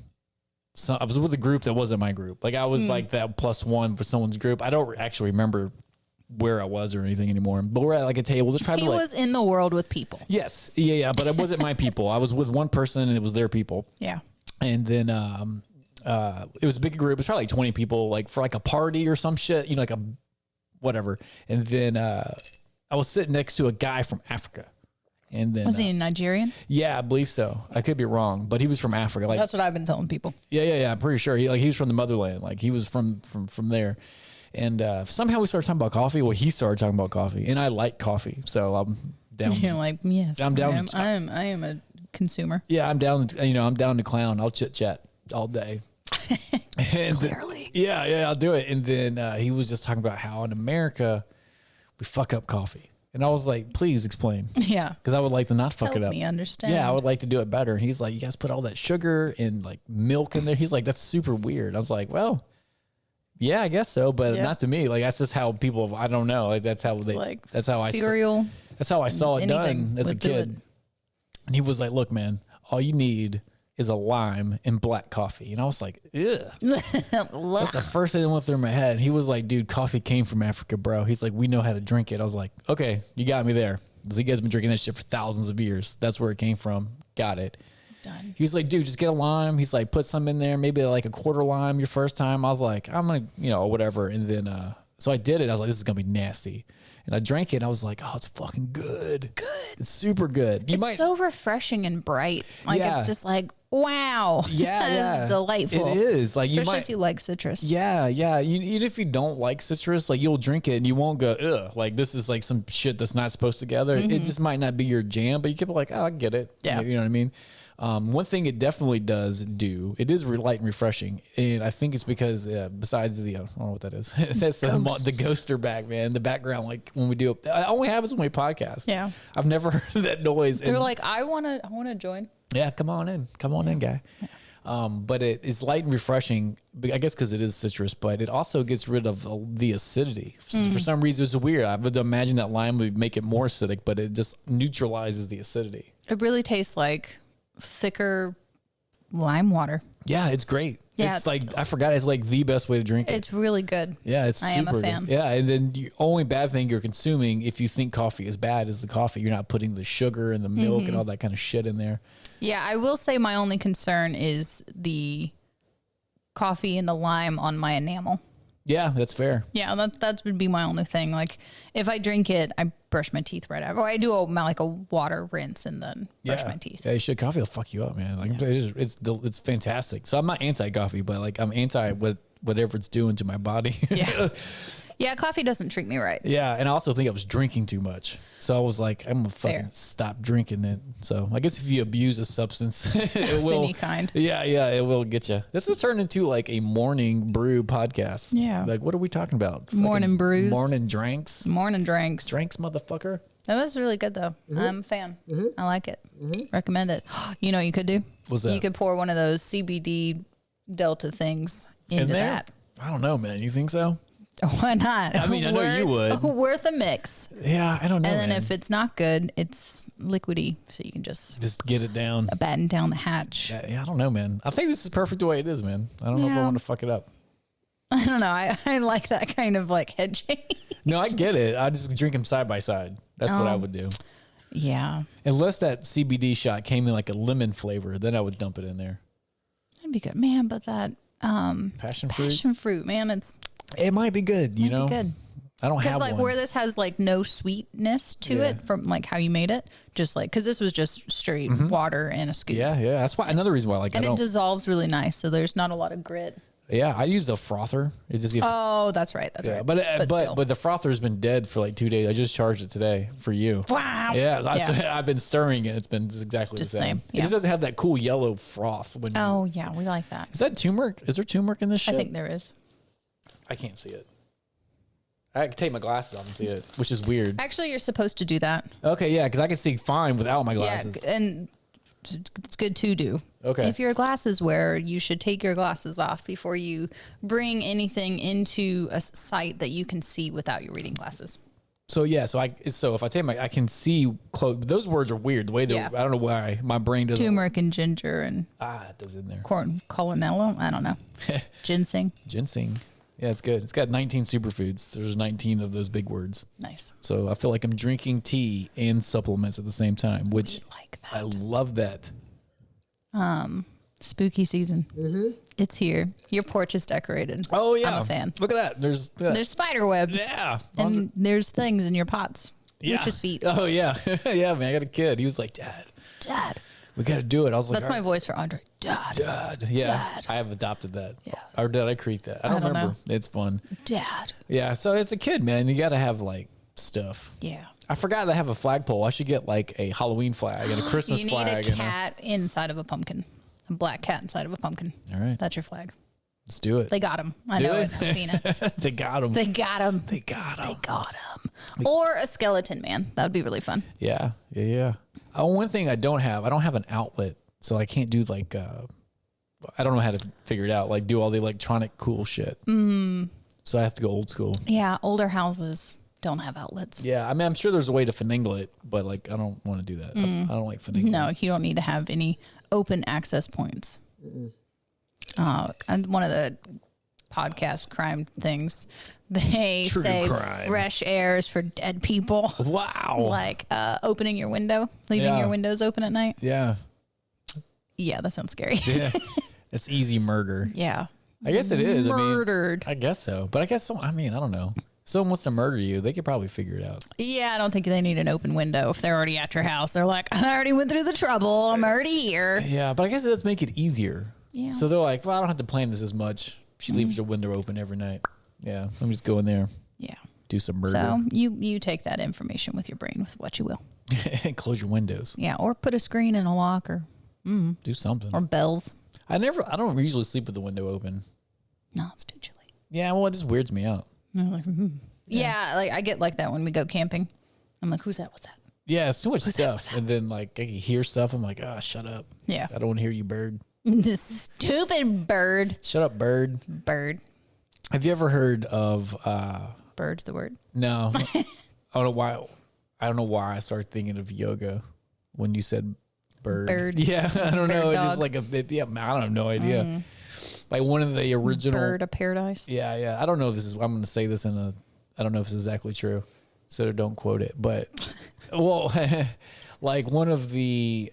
So I was with a group that wasn't my group. Like I was like that +1 for someone's group. I don't actually remember where I was or anything anymore. But we're at like a table, just trying to
He was in the world with people.
Yes, yeah, but it wasn't my people. I was with one person, and it was their people.
Yeah.
And then it was a big group. It was probably like 20 people, like for like a party or some shit, you know, like a whatever. And then I was sitting next to a guy from Africa. And then
Was he Nigerian?
Yeah, I believe so. I could be wrong, but he was from Africa. Like
That's what I've been telling people.
Yeah. I'm pretty sure he was from the motherland. Like he was from there. And somehow we started talking about coffee. Well, he started talking about coffee, and I like coffee, so I'm down.
You're like, yes,
I'm down.
I am a consumer.
Yeah, I'm down. You know, I'm down to clown. I'll chit chat all day. And
Clearly.
Yeah, I'll do it. And then he was just talking about how in America we fuck up coffee. And I was like, please explain.
Yeah.
Because I would like to not fuck it up.
Help me understand.
Yeah, I would like to do it better. And he's like, you guys put all that sugar and like milk in there. He's like, that's super weird. I was like, well, yeah, I guess so, but not to me. Like that's just how people. I don't know. Like that's how
it's
they.
Like
that's how
cereal.
That's how I saw it done as a kid. And he was like, look, man, all you need is a lime and black coffee. And I was like, ugh. That's the first thing that went through my head. He was like, dude, coffee came from Africa, bro. He's like, we know how to drink it. I was like, okay, you got me there. Because you guys have been drinking that shit for thousands of years. That's where it came from. Got it.
Done.
He's like, dude, just get a lime. He's like, put some in there, maybe like a quarter lime your first time. I was like, I'm going to, whatever. And then, so I did it. I was like, this is going to be nasty. And I drank it. And I was like, oh, it's fucking good. It's super good.
It's so refreshing and bright. Like, it's just like, wow.
Yeah.
It's delightful.
It is. Like,
especially if you like citrus.
Yeah. Even if you don't like citrus, like you'll drink it and you won't go, ugh, like this is like some shit that's not supposed together. It just might not be your jam, but you could be like, oh, I get it.
Yeah.
You know what I mean? One thing it definitely does do, it is light and refreshing. And I think it's because besides the, I don't know what that is. That's the ghoster back, man. The background, like when we do it only happens when we podcast.
Yeah.
I've never heard that noise.
They're like, I want to join.
Yeah. Come on in, guy. Yeah. But it is light and refreshing, I guess, because it is citrus, but it also gets rid of the acidity. For some reason, it's weird. I would imagine that lime would make it more acidic, but it just neutralizes the acidity.
It really tastes like thicker lime water.
Yeah, it's great.
Yeah.
It's like, I forgot, it's like the best way to drink it.
It's really good.
Yeah, it's super
I am a fan.
good. Yeah, and then the only bad thing you're consuming if you think coffee is bad is the coffee. You're not putting the sugar and the milk and all that kind of shit in there.
Yeah, I will say my only concern is the coffee and the lime on my enamel.
Yeah, that's fair.
Yeah, that would be my only thing. Like, if I drink it, I brush my teeth right after. Or I do a water rinse and then brush my teeth.
Yeah, you should. Coffee will fuck you up, man. Like, it's fantastic. So I'm not anti-coffee, but like I'm anti whatever it's doing to my body.
Yeah. Yeah, coffee doesn't treat me right.
Yeah, and I also think I was drinking too much. So I was like, I'm gonna fucking stop drinking it. So I guess if you abuse a substance, it will.
Any kind.
Yeah, it will get you. This has turned into like a morning brew podcast.
Yeah.
Like, what are we talking about?
Morning brews.
Morning drinks.
Morning drinks.
Drinks, motherfucker.
That was really good, though. I'm a fan. I like it. Recommend it. You know what you could do?
What's that?
You could pour one of those CBD Delta things into that.
I don't know, man. You think so?
Why not?
I mean, I know you would.
Worth a mix.
Yeah, I don't know.
And then
man.
if it's not good, it's liquidy, so you can just
get it down.
Batten down the hatch.
Yeah, I don't know, man. I think this is perfect the way it is, man. I don't know if I want to fuck it up.
I don't know. I like that kind of like head change.
No, I get it. I just drink them side by side. That's what I would do.
Yeah.
Unless that CBD shot came in like a lemon flavor, then I would dump it in there.
That'd be good, man. But that
passion
fruit, man,
it might be good. You know,
be good.
I don't have
like
one.
where this has like no sweetness to it from like how you made it, just like because this was just straight water and a scoop.
Yeah. That's why another reason why I like
and it dissolves really nice, so there's not a lot of grit.
Yeah, I use a frother. It's just
that's right. That's right.
But the frother's been dead for like 2 days. I just charged it today for you.
Wow.
Yeah, I've been stirring it. It's been exactly
just
the same.
Yeah.
It just doesn't have that cool yellow froth.
Yeah, we like that.
Is that turmeric? Is there turmeric in this shit?
I think there is.
I can't see it. I can take my glasses off and see it, which is weird.
Actually, you're supposed to do that.
Okay, yeah, because I can see fine without my glasses.
Yeah, and it's good to do.
Okay.
If you're a glasses wearer, you should take your glasses off before you bring anything into a site that you can see without your reading glasses.
So yeah, so if I take I can see close. Those words are weird. The way I don't know why my brain doesn't.
Turmeric and ginger and
it does in there.
corn colonello. I don't know. Ginseng.
Ginseng. Yeah, it's good. It's got 19 superfoods. There's 19 of those big words.
Nice.
So I feel like I'm drinking tea and supplements at the same time, which
like that.
I love that.
Spooky season. Mm-hmm. It's here. Your porch is decorated.
Oh, yeah.
I'm a fan.
Look at that. There's
spider webs.
Yeah.
And there's things in your pots.
Yeah.
Witch's feet.
Oh, yeah. Yeah, man. I got a kid. He was like, Dad, we got to do it. I was like,
that's my voice for Andre. Dad.
Yeah.
Dad.
I have adopted that.
Yeah.
Or did I create that? I don't remember.
know.
It's fun.
Dad.
Yeah. So it's a kid, man. You got to have like stuff.
Yeah.
I forgot to have a flagpole. I should get like a Halloween flag and a Christmas
You
flag.
need a cat inside of a pumpkin. A black cat inside of a pumpkin.
All right.
That's your flag.
Let's do it.
They got him. I know it. I've seen it.
They got him.
They got him.
They got him.
They got him. Or a skeleton man. That would be really fun.
Yeah. Oh, one thing I don't have an outlet. So I can't do like, I don't know how to figure it out. Like do all the electronic cool shit. So I have to go old school.
Yeah. Older houses don't have outlets.
Yeah. I mean, I'm sure there's a way to finagle it, but like, I don't want to do that. I don't like finagling.
No, you don't need to have any open access points. And one of the podcast crime things, they
True
say
crime.
fresh air is for dead people.
Wow.
Like opening your window, leaving your windows open at night.
Yeah.
Yeah, that sounds scary.
Yeah. It's easy murder.
Yeah.
I guess it is.
Murdered.
I guess so. But I guess I don't know. If someone wants to murder you, they could probably figure it out.
Yeah, I don't think they need an open window if they're already at your house. They're like, I already went through the trouble. I'm already here.
Yeah, but I guess it does make it easier.
Yeah.
So they're like, well, I don't have to plan this as much. She leaves her window open every night. Yeah, let me just go in there,
Yeah.
do some murder.
So you take that information with your brain with what you will.
Close your windows.
Yeah, or put a screen in a locker
Do something.
or bells.
I don't usually sleep with the window open.
No, it's too chilly.
Yeah, well, it just weirds me out.
Yeah, like I get like that when we go camping. I'm like, who's that? What's that?
Yeah, it's too much
What's that?
stuff. And then like I can hear stuff. I'm like, shut up.
Yeah.
I don't want to hear you, bird.
This stupid bird.
Shut up, bird.
Bird.
Have you ever heard of
Bird's the word.
no. I don't know why I started thinking of yoga when you said bird.
Bird.
Yeah, I don't know.
Bird
It's just
dog.
like a bit. Yeah, I have no idea. Like one of the original
Bird of paradise.
Yeah. I don't know if this is. I'm going to say this I don't know if this is exactly true, so don't quote it. But well, like one of the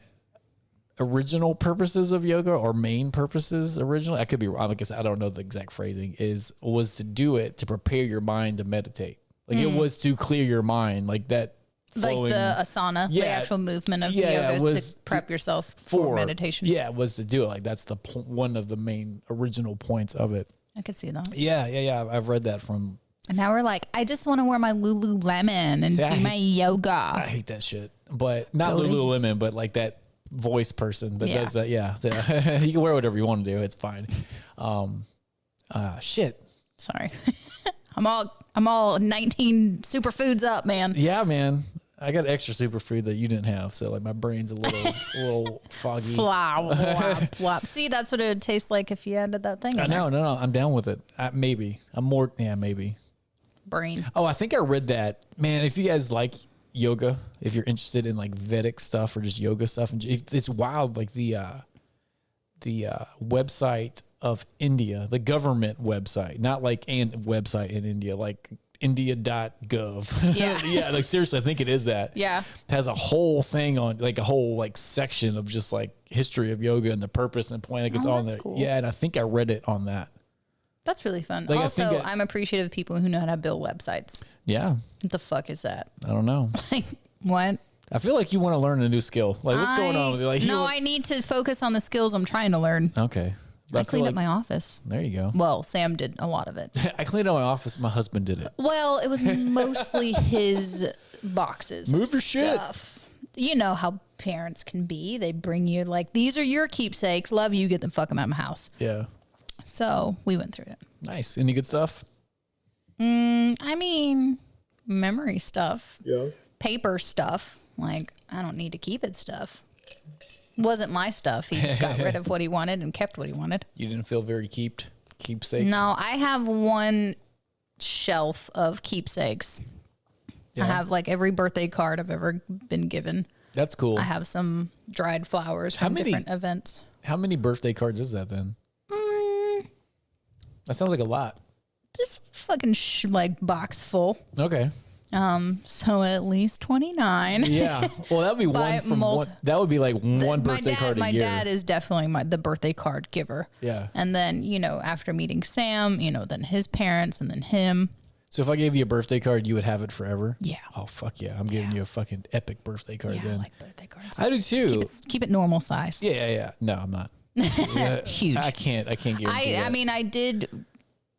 original purposes of yoga or main purposes originally, I could be wrong. I guess I don't know the exact phrasing was to do it to prepare your mind to meditate. Like it was to clear your mind, like that.
Like the asana, the actual movement of yoga to prep yourself for meditation.
Yeah, it was to do it. Like that's one of the main original points of it.
I could see that.
Yeah. I've read that from.
And now we're like, I just want to wear my Lululemon and do my yoga.
I hate that shit, but not
Goaty.
Lululemon, but like that voice person that does that. Yeah, you can wear whatever you want to do. It's fine. Shit.
Sorry. I'm all 19 superfoods up, man.
Yeah, man. I got extra superfood that you didn't have, so like my brain's a little foggy.
Flop. See, that's what it would taste like if you added that thing in there.
No, I'm down with it. Maybe. Maybe.
Brain.
Oh, I think I read that. Man, if you guys like yoga, if you're interested in like Vedic stuff or just yoga stuff, and it's wild, like the website of India, the government website, not like a website in India, like india.gov.
Yeah.
Yeah, like seriously, I think it is that.
Yeah.
It has a whole thing on, like a whole like section of just like history of yoga and the purpose and point. Like it's on there.
Cool.
Yeah, and I think I read it on that.
That's really fun.
Like,
also, I'm appreciative of people who know how to build websites.
Yeah.
What the fuck is that?
I don't know.
Like, what?
I feel like you want to learn a new skill. Like what's going on with you? Like,
I need to focus on the skills I'm trying to learn.
Okay.
I cleaned up my office.
There you go.
Well, Sam did a lot of it.
I cleaned up my office. My husband did it.
Well, it was mostly his boxes.
Move your shit.
You know how parents can be. They bring you like, these are your keepsakes. Love you. Get them fuck them out of my house.
Yeah.
So we went through it.
Nice. Any good stuff?
I mean, memory stuff.
Yeah.
Paper stuff. Like, I don't need to keep it stuff. Wasn't my stuff. He got rid of what he wanted and kept what he wanted.
You didn't feel very keepsake?
No, I have one shelf of keepsakes.
Yeah.
I have like every birthday card I've ever been given.
That's cool.
I have some dried flowers from different events.
How many birthday cards is that then? That sounds like a lot.
this fucking like box full.
Okay.
So at least 29.
Yeah. Well, that would be one from one. That would be like one birthday card a year.
My dad is definitely the birthday card giver.
Yeah.
And then, after meeting Sam, then his parents and then him.
So if I gave you a birthday card, you would have it forever?
Yeah.
Oh, fuck yeah. I'm giving you a fucking epic birthday card then.
I like birthday cards.
I do too.
Keep it normal size.
Yeah. No, I'm not.
Huge.
I can't guarantee that.
I mean, I did.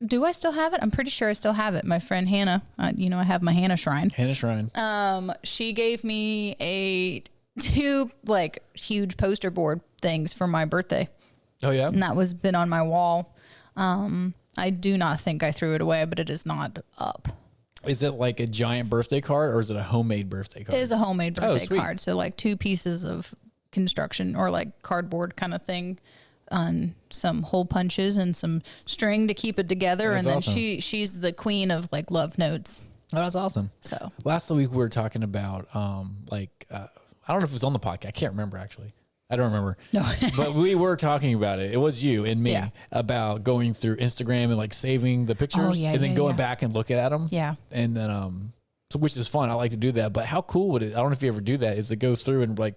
Do I still have it? I'm pretty sure I still have it. My friend Hannah, I have my Hannah shrine.
Hannah shrine.
She gave me two like huge poster board things for my birthday.
Oh yeah.
And that was been on my wall. I do not think I threw it away, but it is not up.
Is it like a giant birthday card or is it a homemade birthday card?
It is a homemade birthday card. So like 2 pieces of construction or like cardboard kind of thing. On some hole punches and some string to keep it together. That's and then awesome. She's the queen of like love notes.
Oh, that's awesome.
So
last week we were talking about I don't know if it was on the podcast. I can't remember actually. I don't remember. No. But we were talking about it. It was you and me about going through Instagram and like saving the pictures and then going back and looking at them.
Yeah.
And then so which is fun. I like to do that. But how cool would it? I don't know if you ever do that. Is to go through and like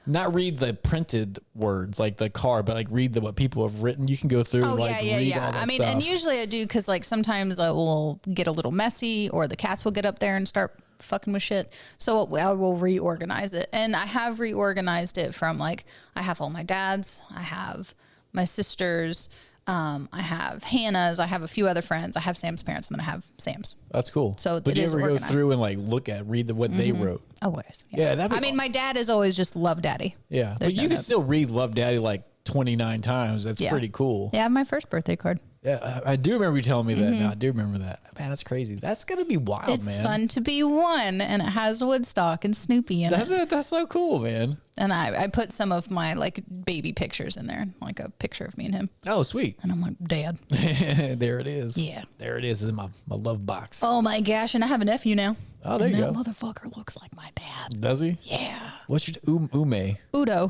not read the printed words like the card, but like read what people have written. You can go through and like read all that
I mean,
stuff.
and usually I do because like sometimes I will get a little messy or the cats will get up there and start fucking with shit. So I will reorganize it. And I have reorganized it from like, I have all my dad's, I have my sister's, I have Hannah's, I have a few other friends, I have Sam's parents, and then I have Sam's.
That's cool.
So
but do you ever go through and like read what they wrote?
Always.
Yeah.
I mean, my dad is always just Love Daddy.
Yeah. But you can still read Love Daddy like 29 times. That's pretty cool.
Yeah. My first birthday card.
Yeah. I do remember you telling me that. No, I do remember that. Man, that's crazy. That's going to be wild,
it's
man.
It's fun to be one, and it has Woodstock and Snoopy in it.
That's so cool, man.
And I put some of my like baby pictures in there, like a picture of me and him.
Oh, sweet.
And I'm like, Dad.
There it is.
Yeah.
There it is in my love box.
Oh my gosh. And I have a nephew now.
Oh, there you go.
That motherfucker looks like my dad.
Does he?
Yeah.
What's your Ume?
Udo.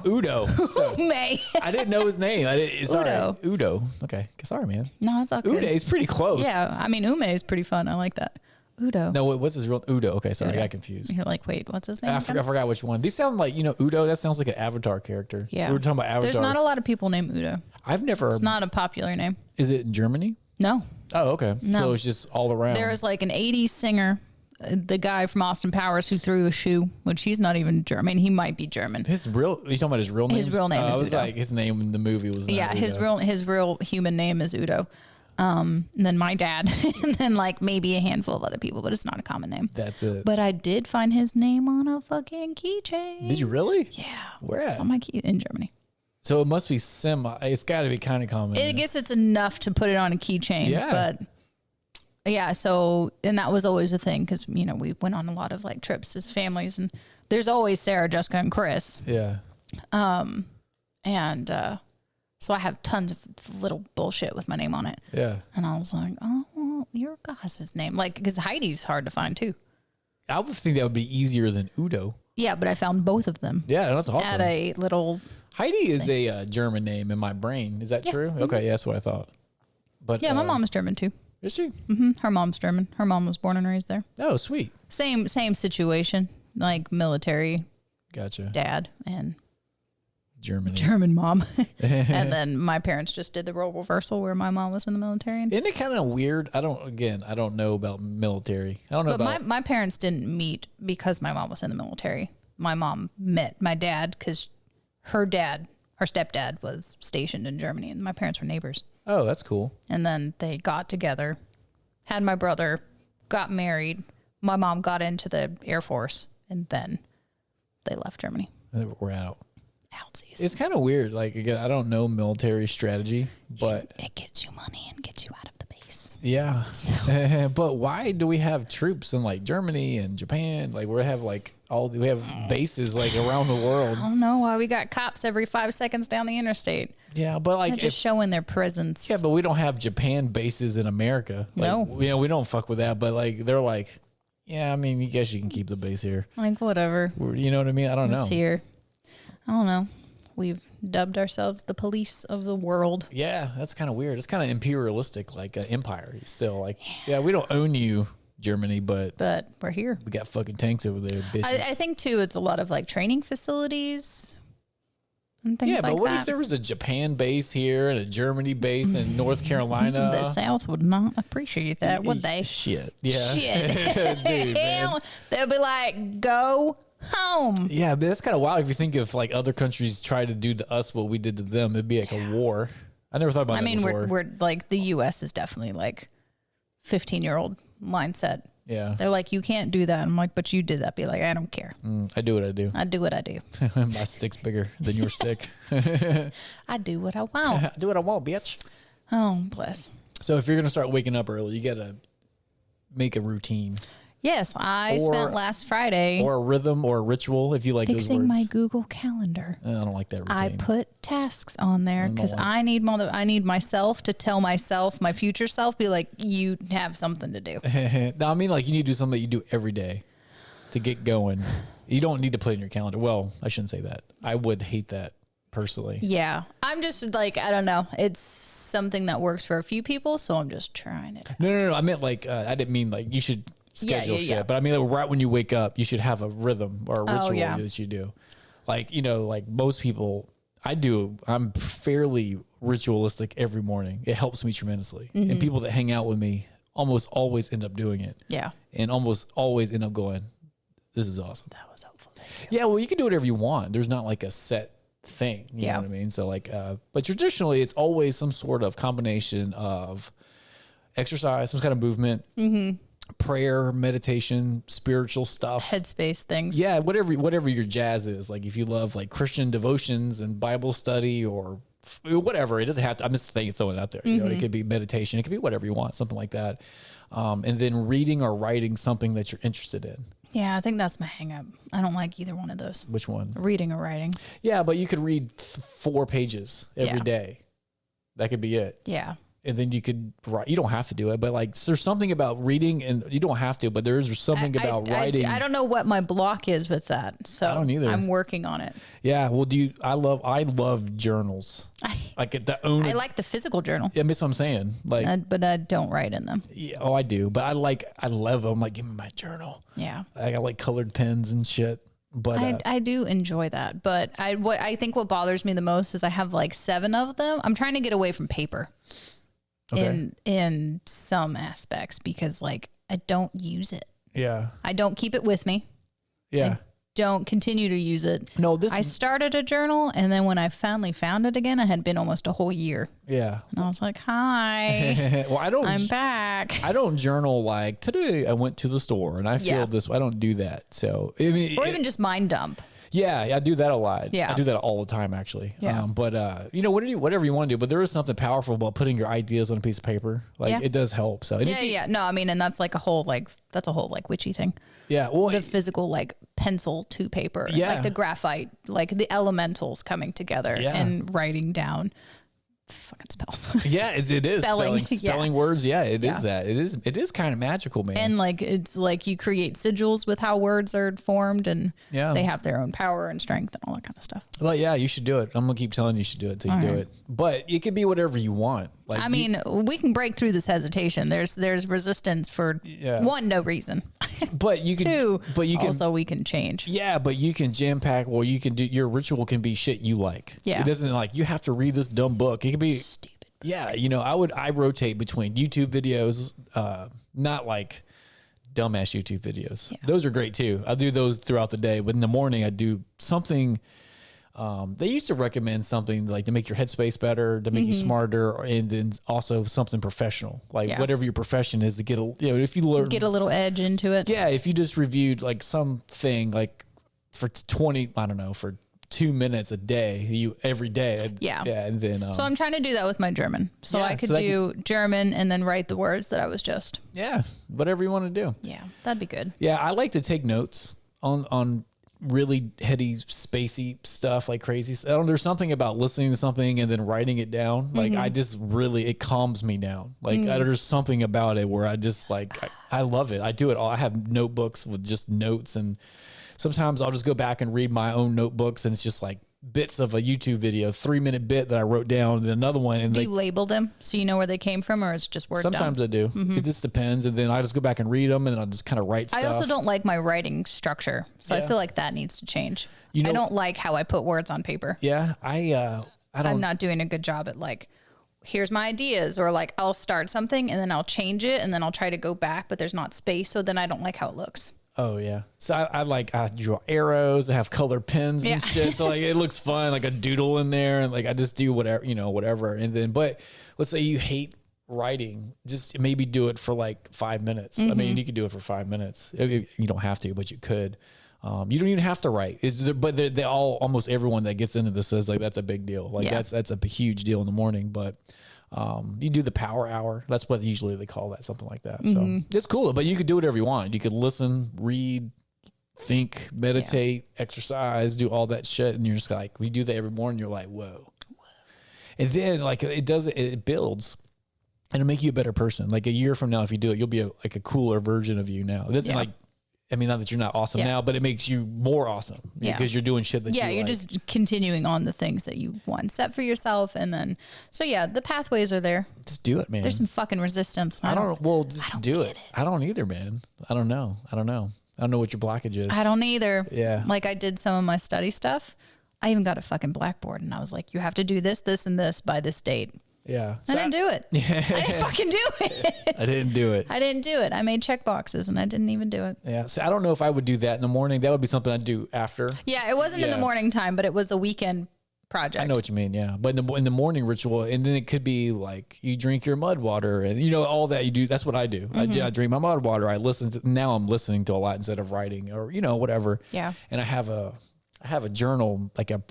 So,
Ume.
I didn't know his name. Sorry. Udo. Okay. Sorry, man.
No, it's okay.
Ude's pretty close.
Yeah. I mean, Ume is pretty fun. I like that. Udo.
No, what's his real Udo? Okay, sorry, I got confused.
You're like, wait, what's his name?
I forgot which one. These sound like Udo. That sounds like an Avatar character.
Yeah,
we were talking about Avatar.
There's not a lot of people named Udo.
I've never.
It's not a popular name.
Is it in Germany?
No.
Oh, okay.
No.
So it's just all around.
There is like an 80s singer, the guy from Austin Powers who threw a shoe, which he's not even German. I mean, he might be German.
You talking about his real name?
His real name is Udo.
I was like, his name in the movie was.
Yeah,
Udo.
his real human name is Udo. And then my dad, and then like maybe a handful of other people, but it's not a common name.
That's it.
But I did find his name on a fucking keychain.
Did you really?
Yeah.
Where at?
It's on my key in Germany.
So it must be it's got to be kind of common.
I guess it's enough to put it on a keychain.
Yeah.
But yeah, so, and that was always a thing because, we went on a lot of like trips as families and there's always Sarah, Jessica, and Chris.
Yeah.
So I have tons of little bullshit with my name on it.
Yeah.
And I was like, oh, well, your guy's name. Like, because Heidi's hard to find too.
I would think that would be easier than Udo.
Yeah, but I found both of them.
Yeah, that's awesome.
At a little...
Heidi is a German name in my brain. Is that true? Mm-hmm. Okay, yeah, that's what I thought. But
yeah, my mom's German too.
Is she?
Mm-hmm. Her mom's German. Her mom was born and raised there.
Oh, sweet.
Same situation, like military.
Gotcha.
Dad and
German
mom. And then my parents just did the role reversal where my mom was in the military.
Isn't it kind of weird? I don't know about military. I don't know
but my parents didn't meet because my mom was in the military. My mom met my dad because her stepdad was stationed in Germany and my parents were neighbors.
Oh, that's cool.
And then they got together, had my brother, got married. My mom got into the Air Force and then they left Germany.
We're out.
Outsies.
It's kind of weird. Like, again, I don't know military strategy, but
it gets you money and gets you out of the base.
Yeah. So. But why do we have troops in like Germany and Japan? Like we have bases like around the world.
I don't know why we got cops every 5 seconds down the interstate.
Yeah, but like
they're just showing their presence.
Yeah, but we don't have Japan bases in America. Like,
no.
We don't fuck with that. But like they're like, yeah, I mean, you guess you can keep the base here.
Like whatever.
You know what I mean? I don't know.
It's here. I don't know. We've dubbed ourselves the police of the world.
Yeah, that's kind of weird. It's kind of imperialistic, like empire. Still, like, yeah, we don't own you, Germany, but
we're here.
We got fucking tanks over there, bitches.
I think too, it's a lot of like training facilities and things like that. Yeah, but
what if there was a Japan base here and a Germany base in North Carolina?
The South would not appreciate that, would they?
Shit. Yeah.
Shit. Dude, man. They'll be like, go home.
Yeah, but that's kind of wild if you think if like other countries try to do to us what we did to them. It'd be like a war. I never thought about that before.
We're like, the U.S. is definitely like 15-year-old mindset.
Yeah.
They're like, you can't do that. I'm like, but you did that. Be like, I don't care.
I do what I do.
I do what I do.
My stick's bigger than your stick.
I do what I want.
I do what I want, bitch.
Oh, bless.
So if you're going to start waking up early, you got to make a routine.
Yes, I spent last Friday.
Or a rhythm or a ritual, if you like those words.
Fixing my Google Calendar.
I don't like that routine.
I put tasks on there because I need myself to tell myself, my future self, be like, you have something to do.
No, I mean, like, you need to do something that you do every day to get going. You don't need to put it in your calendar. Well, I shouldn't say that. I would hate that personally.
Yeah. I'm just like, I don't know. It's something that works for a few people, so I'm just trying it.
No. I meant like, I didn't mean like you should schedule shit. But I mean, like, right when you wake up, you should have a rhythm or a ritual that you do. Like, you know, like most people, I'm fairly ritualistic every morning. It helps me tremendously. Mm-hmm. And people that hang out with me almost always end up doing it. Yeah. And almost always end up going, this is awesome.
That was helpful. Thank you.
Yeah, well, you can do whatever you want. There's not like a set thing. You know what I mean? So like, but traditionally it's always some sort of combination of exercise, some kind of movement, prayer, meditation, spiritual stuff,
headspace things.
Yeah, whatever your jazz is. Like if you love like Christian devotions and Bible study or whatever, it doesn't have to. I'm just throwing it out there. You know, it could be meditation. It could be whatever you want, something like that. And then reading or writing something that you're interested in.
Yeah, I think that's my hang up. I don't like either one of those.
Which one?
Reading or writing.
Yeah, but you could read 4 pages every day. That could be it.
Yeah.
And then you could write. You don't have to do it, but like there's something about reading, and you don't have to, but there's something about writing.
I don't know what my block is with that, so
I don't either.
I'm working on it.
Yeah, well, I love journals. I like
the physical journal.
Yeah, that's what I'm saying. Like,
but I don't write in them.
Yeah, I do, but I love them. Like, give me my journal.
Yeah,
I got like colored pens and shit. But
I do enjoy that. But I think what bothers me the most is I have like 7 of them. I'm trying to get away from paper. Okay. In some aspects, because like I don't use it.
Yeah.
I don't keep it with me.
Yeah.
I don't continue to use it.
No,
I started a journal, and then when I finally found it again, I had been almost a whole year.
Yeah.
And I was like, hi.
Well, I'm
back.
I don't journal like today I went to the store and I feel this. I don't do that. So I mean,
or even just mind dump.
Yeah, I do that a lot.
Yeah.
I do that all the time, actually.
Yeah.
But you know, whatever you want to do, but there is something powerful about putting your ideas on a piece of paper. Like it does help. So
No, I mean, and that's like a whole witchy thing.
Yeah. Well,
the physical like pencil to paper, like the graphite, like the elementals coming together and writing down fucking spells.
Yeah, it is spelling words. Yeah, it is that. It is kind of magical, man.
And like it's like you create sigils with how words are formed, and they have their own power and strength and all that kind of stuff.
Well, yeah, you should do it. I'm gonna keep telling you should do it till you do it. But it could be whatever you want. Like
I mean, we can break through this hesitation. There's resistance for one, no reason.
But you can
2,
but you can
also we can change.
Yeah, but you can jam pack. Well, you can do your ritual can be shit you like.
Yeah,
it doesn't like you have to read this dumb book. It can be
stupid book.
Yeah, you know, I rotate between YouTube videos, not like dumbass YouTube videos. Yeah. Those are great too. I do those throughout the day, but in the morning I do something. They used to recommend something like to make your headspace better, to make you smarter, and then also something professional, like whatever your profession is, to get if you learn,
get a little edge into it.
Yeah, if you just reviewed like something like for 2 minutes a day, every day. Yeah, and then
so I'm trying to do that with my German, so I could do German and then write the words that I was just.
Yeah, whatever you want to do.
Yeah, that'd be good.
Yeah, I like to take notes on really heady, spacey stuff, like crazy. There's something about listening to something and then writing it down. Like I just really, it calms me down. Like there's something about it where I just like, I love it. I do it all. I have notebooks with just notes, and sometimes I'll just go back and read my own notebooks, and it's just like bits of a YouTube video, 3-minute bit that I wrote down, and another one. And
do you label them so you know where they came from, or it's just word
sometimes
down?
I do. It just depends. And then I just go back and read them, and I'll just kind of write stuff.
I also don't like my writing structure, so I feel like that needs to change. I don't like how I put words on paper.
Yeah,
I'm not doing a good job at like, here's my ideas, or like I'll start something and then I'll change it and then I'll try to go back, but there's not space, so then I don't like how it looks.
Oh yeah. So I draw arrows. I have color pens and shit. So like it looks fun, like a doodle in there, and like I just do whatever, whatever. And then, but let's say you hate writing, just maybe do it for like 5 minutes. I mean, you could do it for 5 minutes. You don't have to, but you could. You don't even have to write. But they all, almost everyone that gets into this says like that's a big deal. Like that's a huge deal in the morning. But you do the power hour. That's what usually they call that, something like that. So it's cool. But you could do whatever you want. You could listen, read, think, meditate, exercise, do all that shit, and you're just like, we do that every morning. You're like, whoa. And then like it builds. And it'll make you a better person. Like a year from now, if you do it, you'll be like a cooler version of you now. It doesn't like. I mean, not that you're not awesome now, but it makes you more awesome because you're doing shit that you're
just continuing on the things that you want set for yourself. And then, so the pathways are there.
Just do it, man.
There's some fucking resistance.
Just do it. I don't either, man. I don't know. I don't know what your blockage is.
I don't either.
Yeah.
Like I did some of my study stuff. I even got a fucking blackboard and I was like, you have to do this, this, and this by this date.
Yeah.
I didn't do it. I didn't fucking do it.
I didn't do it.
I didn't do it. I made check boxes and I didn't even do it.
Yeah. So I don't know if I would do that in the morning. That would be something I'd do after.
Yeah. It wasn't in the morning time, but it was a weekend project.
I know what you mean. Yeah. But in the morning ritual, and then it could be like you drink your mud water and all that you do. That's what I do. I drink my mud water. Now I'm listening to a lot instead of writing or, whatever.
Yeah.
And I have a journal, like a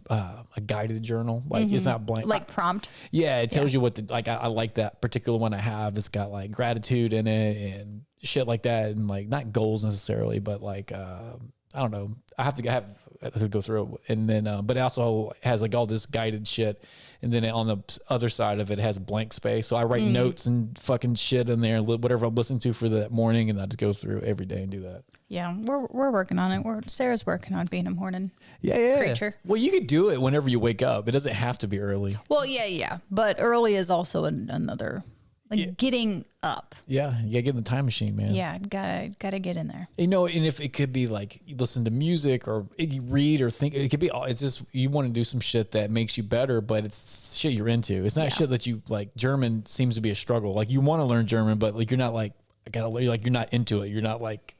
guided journal. Like it's not blank.
Like prompt.
Yeah, it tells you what I like that particular one I have. It's got like gratitude in it and shit like that, and like not goals necessarily, but like I don't know. I have to go through it, and then but it also has like all this guided shit, and then on the other side of it has blank space. So I write notes and fucking shit in there, whatever I'm listening to for that morning, and I just go through every day and do that.
Yeah, we're working on it. Sarah's working on being a morning creature.
Well, you could do it whenever you wake up. It doesn't have to be early.
Well, yeah. But early is also another, getting up.
Yeah, you gotta get in the time machine, man.
Yeah, gotta get in there.
And if it could be like you listen to music or you read or think, it could be, it's just you want to do some shit that makes you better, but it's shit you're into. It's not shit that you like. German seems to be a struggle. Like you want to learn German, but like you're not like, you're not into it. You're not like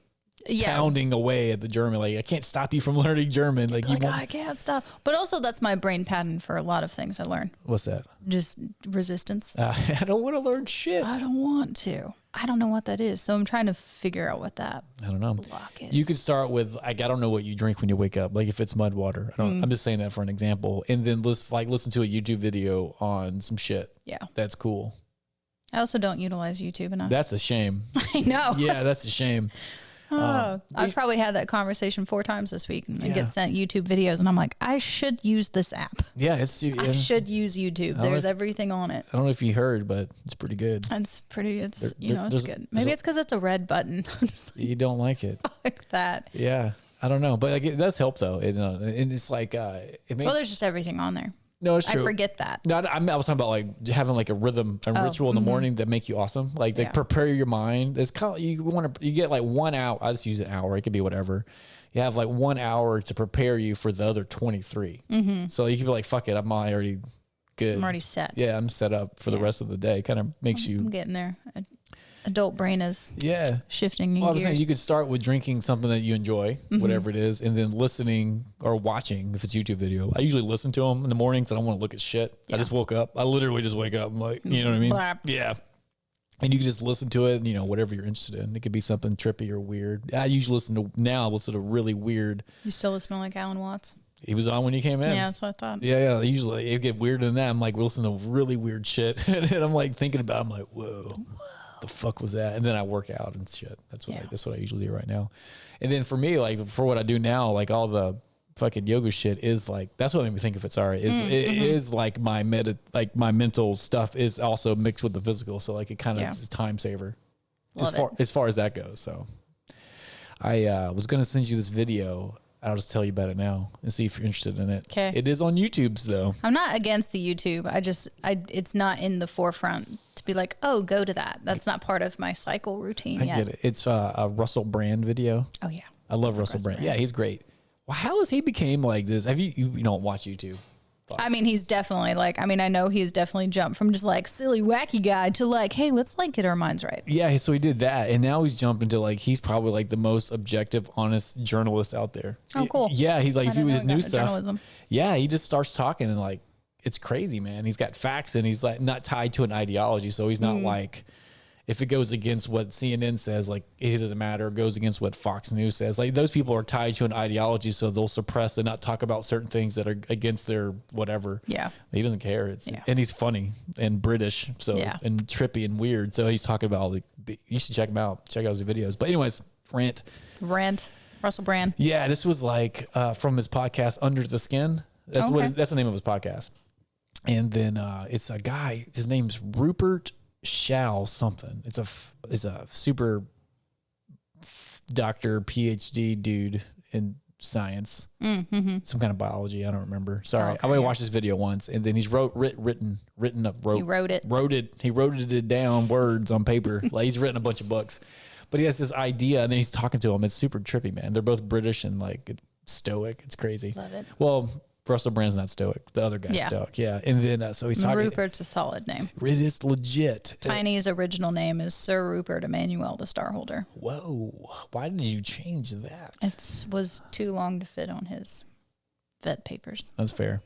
pounding away at the German. Like I can't stop you from learning German. Like
I can't stop. But also that's my brain pattern for a lot of things I learn.
What's that?
Just resistance.
I don't want to learn shit.
I don't want to. I don't know what that is. So I'm trying to figure out what that block is.
You could start with I don't know what you drink when you wake up. Like if it's mud water. I'm just saying that for an example. And then listen to a YouTube video on some shit.
Yeah.
That's cool.
I also don't utilize YouTube enough.
That's a shame.
I know.
Yeah, that's a shame.
I've probably had that conversation 4 times this week, and I get sent YouTube videos, and I'm like, I should use this app.
Yeah,
I should use YouTube. There's everything on it.
I don't know if you heard, but it's pretty good.
It's pretty. It's it's good. Maybe it's because it's a red button.
You don't like it.
Like that.
Yeah, I don't know, but like, it does help though. And it's like
there's just everything on there.
No, it's true.
I forget that.
No, I was talking about like having like a rhythm, ritual in the morning that make you awesome. Like they prepare your mind. It's kind of, you get like 1 hour. I just use an hour. It could be whatever. You have like 1 hour to prepare you for the other 23. So you can be like, fuck it. I'm already good.
I'm already set.
Yeah, I'm set up for the rest of the day. Kind of makes you.
I'm getting there. Adult brain is shifting.
Well, I was saying you could start with drinking something that you enjoy, whatever it is, and then listening or watching if it's YouTube video. I usually listen to them in the mornings. I don't want to look at shit. Yeah. I just woke up. I literally just wake up. I'm like, you know what I mean?
Blap.
Yeah. And you can just listen to it, whatever you're interested in. It could be something trippy or weird. I usually listen to really weird.
You still listen to like Alan Watts?
He was on when you came in.
Yeah, that's what I thought.
Yeah. Usually it get weirder than that. I'm like, we listen to really weird shit. And I'm like thinking about it. I'm like, whoa. The fuck was that? And then I work out and shit. That's what I usually do right now. And then for me, like for what I do now, like all the fucking yoga shit is like, that's what made me think if it's alright. It is like my mental stuff is also mixed with the physical. So like it kind of is a time saver as far as that goes. So I was gonna send you this video I'll just tell you about it now and see if you're interested in it.
Okay.
It is on YouTube's though.
I'm not against the YouTube. It's not in the forefront to be like, oh, go to that. That's not part of my cycle routine yet.
I get it. It's a Russell Brand video.
Oh yeah.
I love Russell Brand. Yeah, he's great. Well, how has he became like this? Have you don't watch YouTube? Fuck.
I mean, he's definitely like, I know he's definitely jumped from just like silly, wacky guy to like, hey, let's like get our minds right.
Yeah, so he did that. And now he's jumped into like, he's probably like the most objective, honest journalist out there.
Oh, cool.
Yeah, he's like, if he was new stuff.
Journalism.
Yeah, he just starts talking and like, it's crazy, man. He's got facts and he's like not tied to an ideology. So he's not like, if it goes against what CNN says, like it doesn't matter. It goes against what Fox News says. Like those people are tied to an ideology, so they'll suppress and not talk about certain things that are against their whatever.
Yeah,
he doesn't care. And he's funny and British, so and trippy and weird. So he's talking about like you should check him out. Check out his videos. But anyways, rant.
Russell Brand.
Yeah, this was like from his podcast Under the Skin. That's that's the name of his podcast. And then it's a guy. His name's Rupert Shall something. It's a super doctor PhD dude in science, some kind of biology. I don't remember. Sorry, I only watched this video once, and then he's wrote it down words on paper. Like he's written a bunch of books, but he has this idea, and then he's talking to him. It's super trippy, man. They're both British and like stoic. It's crazy. Love it. Well, Russell Brand's not stoic. The other guy's stoic. Yeah. And then, so he's talking.
Rupert's a solid name.
It is legit.
Tiny's original name is Sir Rupert Emmanuel, the Star Holder.
Whoa. Why did you change that?
It was too long to fit on his vet papers.
That's fair.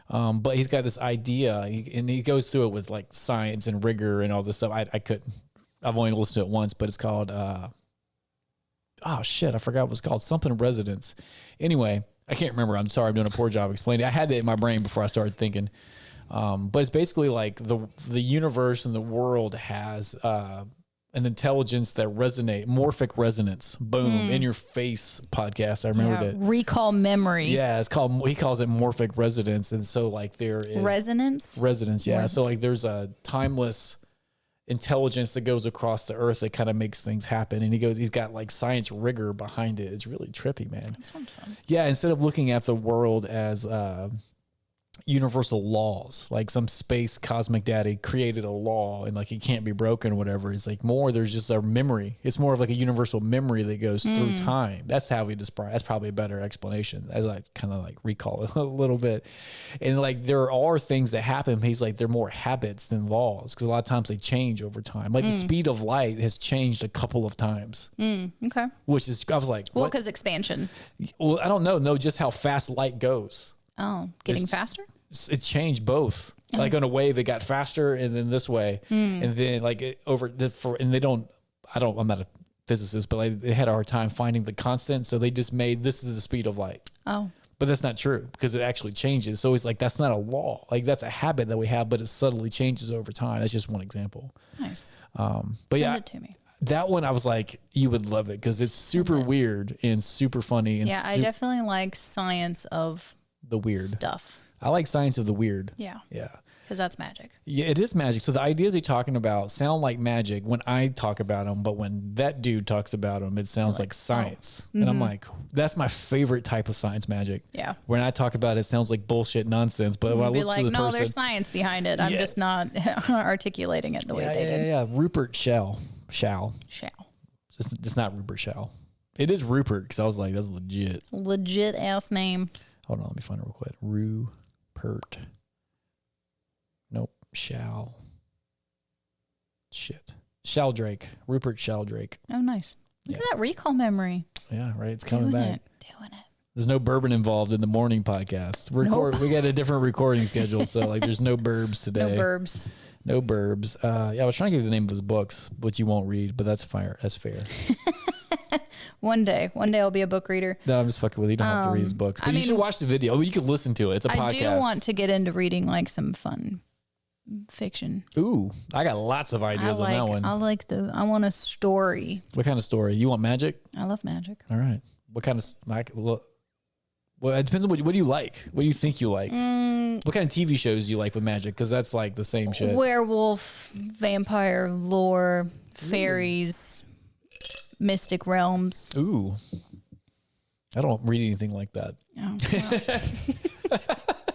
But he's got this idea, and he goes through it with like science and rigor and all this stuff. I couldn't. I've only listened to it once, but it's called, oh shit, I forgot what it was called. Something Residence. Anyway, I can't remember. I'm sorry. I'm doing a poor job explaining it. I had that in my brain before I started thinking. But it's basically like the universe and the world has an intelligence that morphic resonance. Boom, in your face podcast. I remember that.
Recall memory.
Yeah, he calls it morphic resonance. And so like there is resonance, yeah. So like there's a timeless intelligence that goes across the earth that kind of makes things happen. And he's got like science rigor behind it. It's really trippy, man.
That sounds fun.
Yeah, instead of looking at the world as universal laws, like some space cosmic daddy created a law and like it can't be broken or whatever. It's like there's just a memory. It's more of like a universal memory that goes through time. That's how we describe. That's probably a better explanation as I kind of like recall it a little bit. And like there are things that happen. He's like they're more habits than laws because a lot of times they change over time. Like the speed of light has changed a couple of times.
Okay.
Which is I was like,
well, because expansion.
Well, I don't know just how fast light goes.
Oh, getting faster?
It changed both. Like on a wave, it got faster, and then this way, and then like I'm not a physicist, but like they had a hard time finding the constant, so they just made this is the speed of light.
Oh,
but that's not true because it actually changes. So it's like that's not a law. Like that's a habit that we have, but it subtly changes over time. That's just one example.
Nice.
But
Send it to me.
That one I was like, you would love it because it's super weird and super funny. And
I definitely like science of
the weird
stuff.
I like science of the weird.
Yeah.
Yeah.
Because that's magic.
Yeah, it is magic. So the ideas he's talking about sound like magic when I talk about them, but when that dude talks about them, it sounds like science. And I'm like, that's my favorite type of science magic.
Yeah.
When I talk about it, it sounds like bullshit nonsense. But when I listen to the person,
there's science behind it. I'm just not articulating it the way they did.
Yeah. Rupert Shall. It's not Rupert Shall. It is Rupert because I was like, that's legit.
Legit ass name.
Hold on, let me find it real quick. Rupert. Nope. Sheldrake. Rupert Sheldrake.
Oh, nice. Look at that recall memory.
Yeah, right. It's coming back.
Doing it.
There's no bourbon involved in the morning podcast. We got a different recording schedule, so like there's no burbs today. No burbs. I was trying to give you the name of his books, which you won't read, but that's fair. That's fair.
One day I'll be a book reader.
No, I'm just fucking with you. You don't have to read his books, but you should watch the video. You can listen to it. It's a podcast.
I do want to get into reading like some fun fiction.
Ooh, I got lots of ideas on that one.
I want a story.
What kind of story? You want magic?
I love magic.
All right. What kind of well, it depends on what do you like? What do you think you like? What kind of TV shows do you like with magic? Because that's like the same shit.
Werewolf, vampire lore, fairies, mystic realms.
Ooh. I don't read anything like that.
Oh,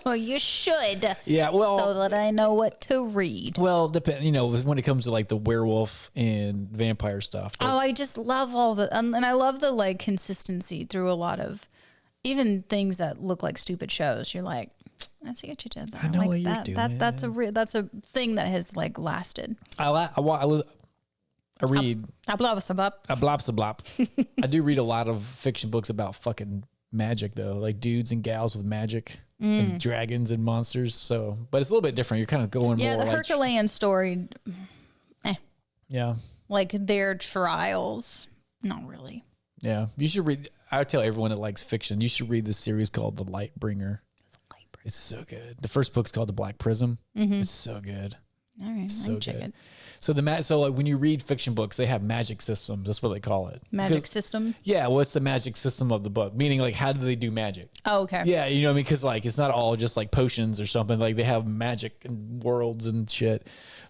well, you should.
Yeah, well,
so that I know what to read.
Well, depend. When it comes to like the werewolf and vampire stuff.
Oh, I just love all the, and I love the like consistency through a lot of, even things that look like stupid shows. You're like, I see what you did there.
I know
like
what
that,
you're doing.
That's a thing that has like lasted.
I read
A blop.
a blop. I do read a lot of fiction books about fucking magic though, like dudes and gals with magic and dragons and monsters. So, but it's a little bit different. You're kind of going more
the
like
Herculean story.
Yeah.
Like their trials. Not really.
Yeah. You should read. I tell everyone that likes fiction, you should read this series called The Lightbringer. It's so good. The first book's called The Black Prism. It's so good.
All right,
So
check
good.
it.
So so like when you read fiction books, they have magic systems. That's what they call it.
Magic system.
Yeah. What's the magic system of the book? Meaning like, how do they do magic?
Oh, okay.
Yeah. You know what I mean? Cause like, it's not all just like potions or something. Like they have magic and worlds and shit.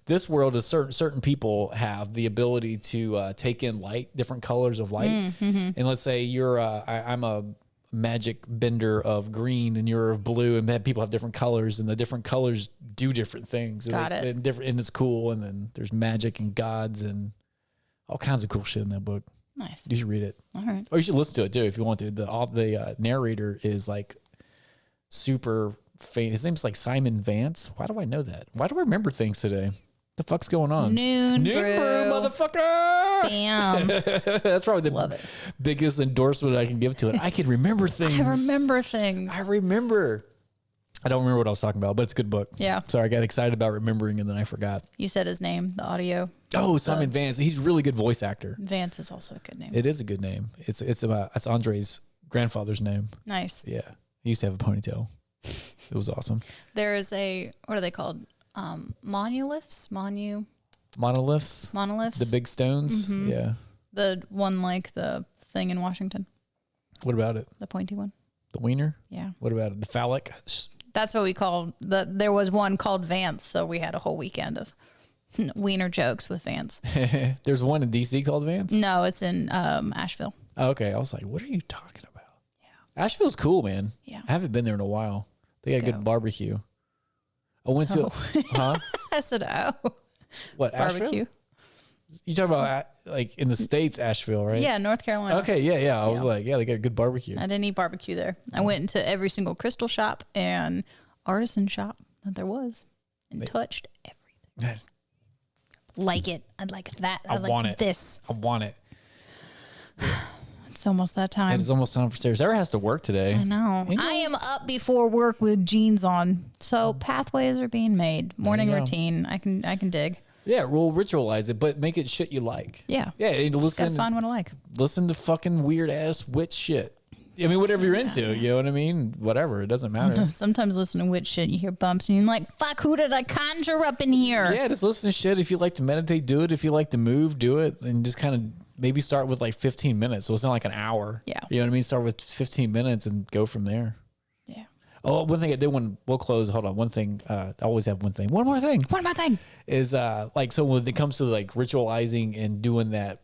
This world is certain people have the ability to take in light, different colors of light. And let's say I'm a magic bender of green and you're of blue, and people have different colors, and the different colors do different things.
Got it.
And it's cool. And then there's magic and gods and all kinds of cool shit in that book.
Nice.
You should read it.
All right.
Or you should listen to it too if you want to. The narrator is like super famous. His name's like Simon Vance. Why do I know that? Why do I remember things today? The fuck's going on?
NoonBrew,
motherfucker.
Bam.
That's probably
Love
the
it.
biggest endorsement I can give to it. I can remember things.
I remember things.
I remember. I don't remember what I was talking about, but it's a good book.
Yeah.
Sorry, I got excited about remembering and then I forgot.
You said his name, the audio.
Oh, Simon Vance. He's a really good voice actor.
Vance is also a good name.
It is a good name. It's Andre's grandfather's name.
Nice.
Yeah. He used to have a ponytail. It was awesome.
There is what are they called? Monoliths?
Monoliths.
Monoliths?
The big stones. Yeah.
The one like the thing in Washington.
What about it?
The pointy one.
The wiener?
Yeah.
What about it? The phallic?
That's what we called there was one called Vance, so we had a whole weekend of wiener jokes with Vance.
There's one in DC called Vance?
No, it's in Asheville.
Oh, okay. I was like, what are you talking about? Yeah. Asheville's cool, man.
Yeah.
I haven't been there in a while. They got good barbecue. I went to huh?
I said, oh.
What,
Barbecue?
Asheville? You talking about like in the States, Asheville, right?
Yeah, North Carolina.
Okay, yeah. I was like, yeah, they got good barbecue.
I didn't eat barbecue there. I went into every single crystal shop and artisan shop that there was and touched everything. Like it. I'd like that. I like
want it.
This.
I want it.
It's almost that time.
It's almost time for Sarah. Sarah has to work today.
I know. I am up before work with jeans on. So pathways are being made. Morning routine. I can dig.
Yeah, we'll ritualize it, but make it shit you like.
Yeah.
Yeah, and
Just gotta find what I like.
listen to fucking weird ass witch shit. I mean, whatever you're into, you know what I mean? Whatever, it doesn't matter.
Sometimes listen to witch shit, you hear bumps, and you're like, fuck, who did I conjure up in here?
Yeah, just listen to shit. If you like to meditate, do it. If you like to move, do it. And just kind of maybe start with like 15 minutes. So it's not like an hour.
Yeah.
You know what I mean? Start with 15 minutes and go from there.
Yeah.
Oh, one thing I did when we'll close. Hold on. One thing. I always have one thing. One more thing.
One more thing.
Is like, so when it comes to like ritualizing and doing that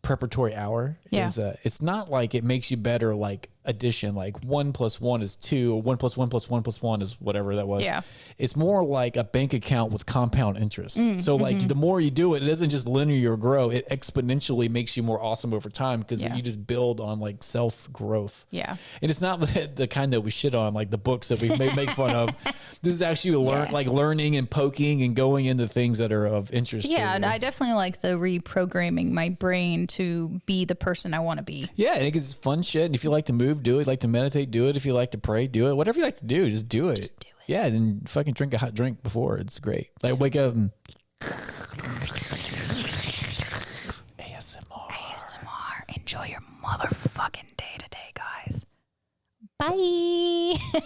preparatory hour, is it's not like it makes you better like addition, like 1 + 1 is 2, or 1 + 1 + 1 + 1 is whatever that was.
Yeah.
It's more like a bank account with compound interest. So like the more you do it, it doesn't just linear grow, it exponentially makes you more awesome over time because you just build on like self growth.
Yeah.
And it's not the kind that we shit on, like the books that we make fun of. This is actually like learning and poking and going into things that are of interest.
Yeah, and I definitely like the reprogramming my brain to be the person I want to be.
Yeah, I think it's fun shit. And if you like to move, do it. Like to meditate, do it. If you like to pray, do it. Whatever you like to do, just do it.
Just do it.
Yeah, and fucking drink a hot drink before. It's great. Like wake up and
ASMR. Enjoy your motherfucking day today, guys. Bye.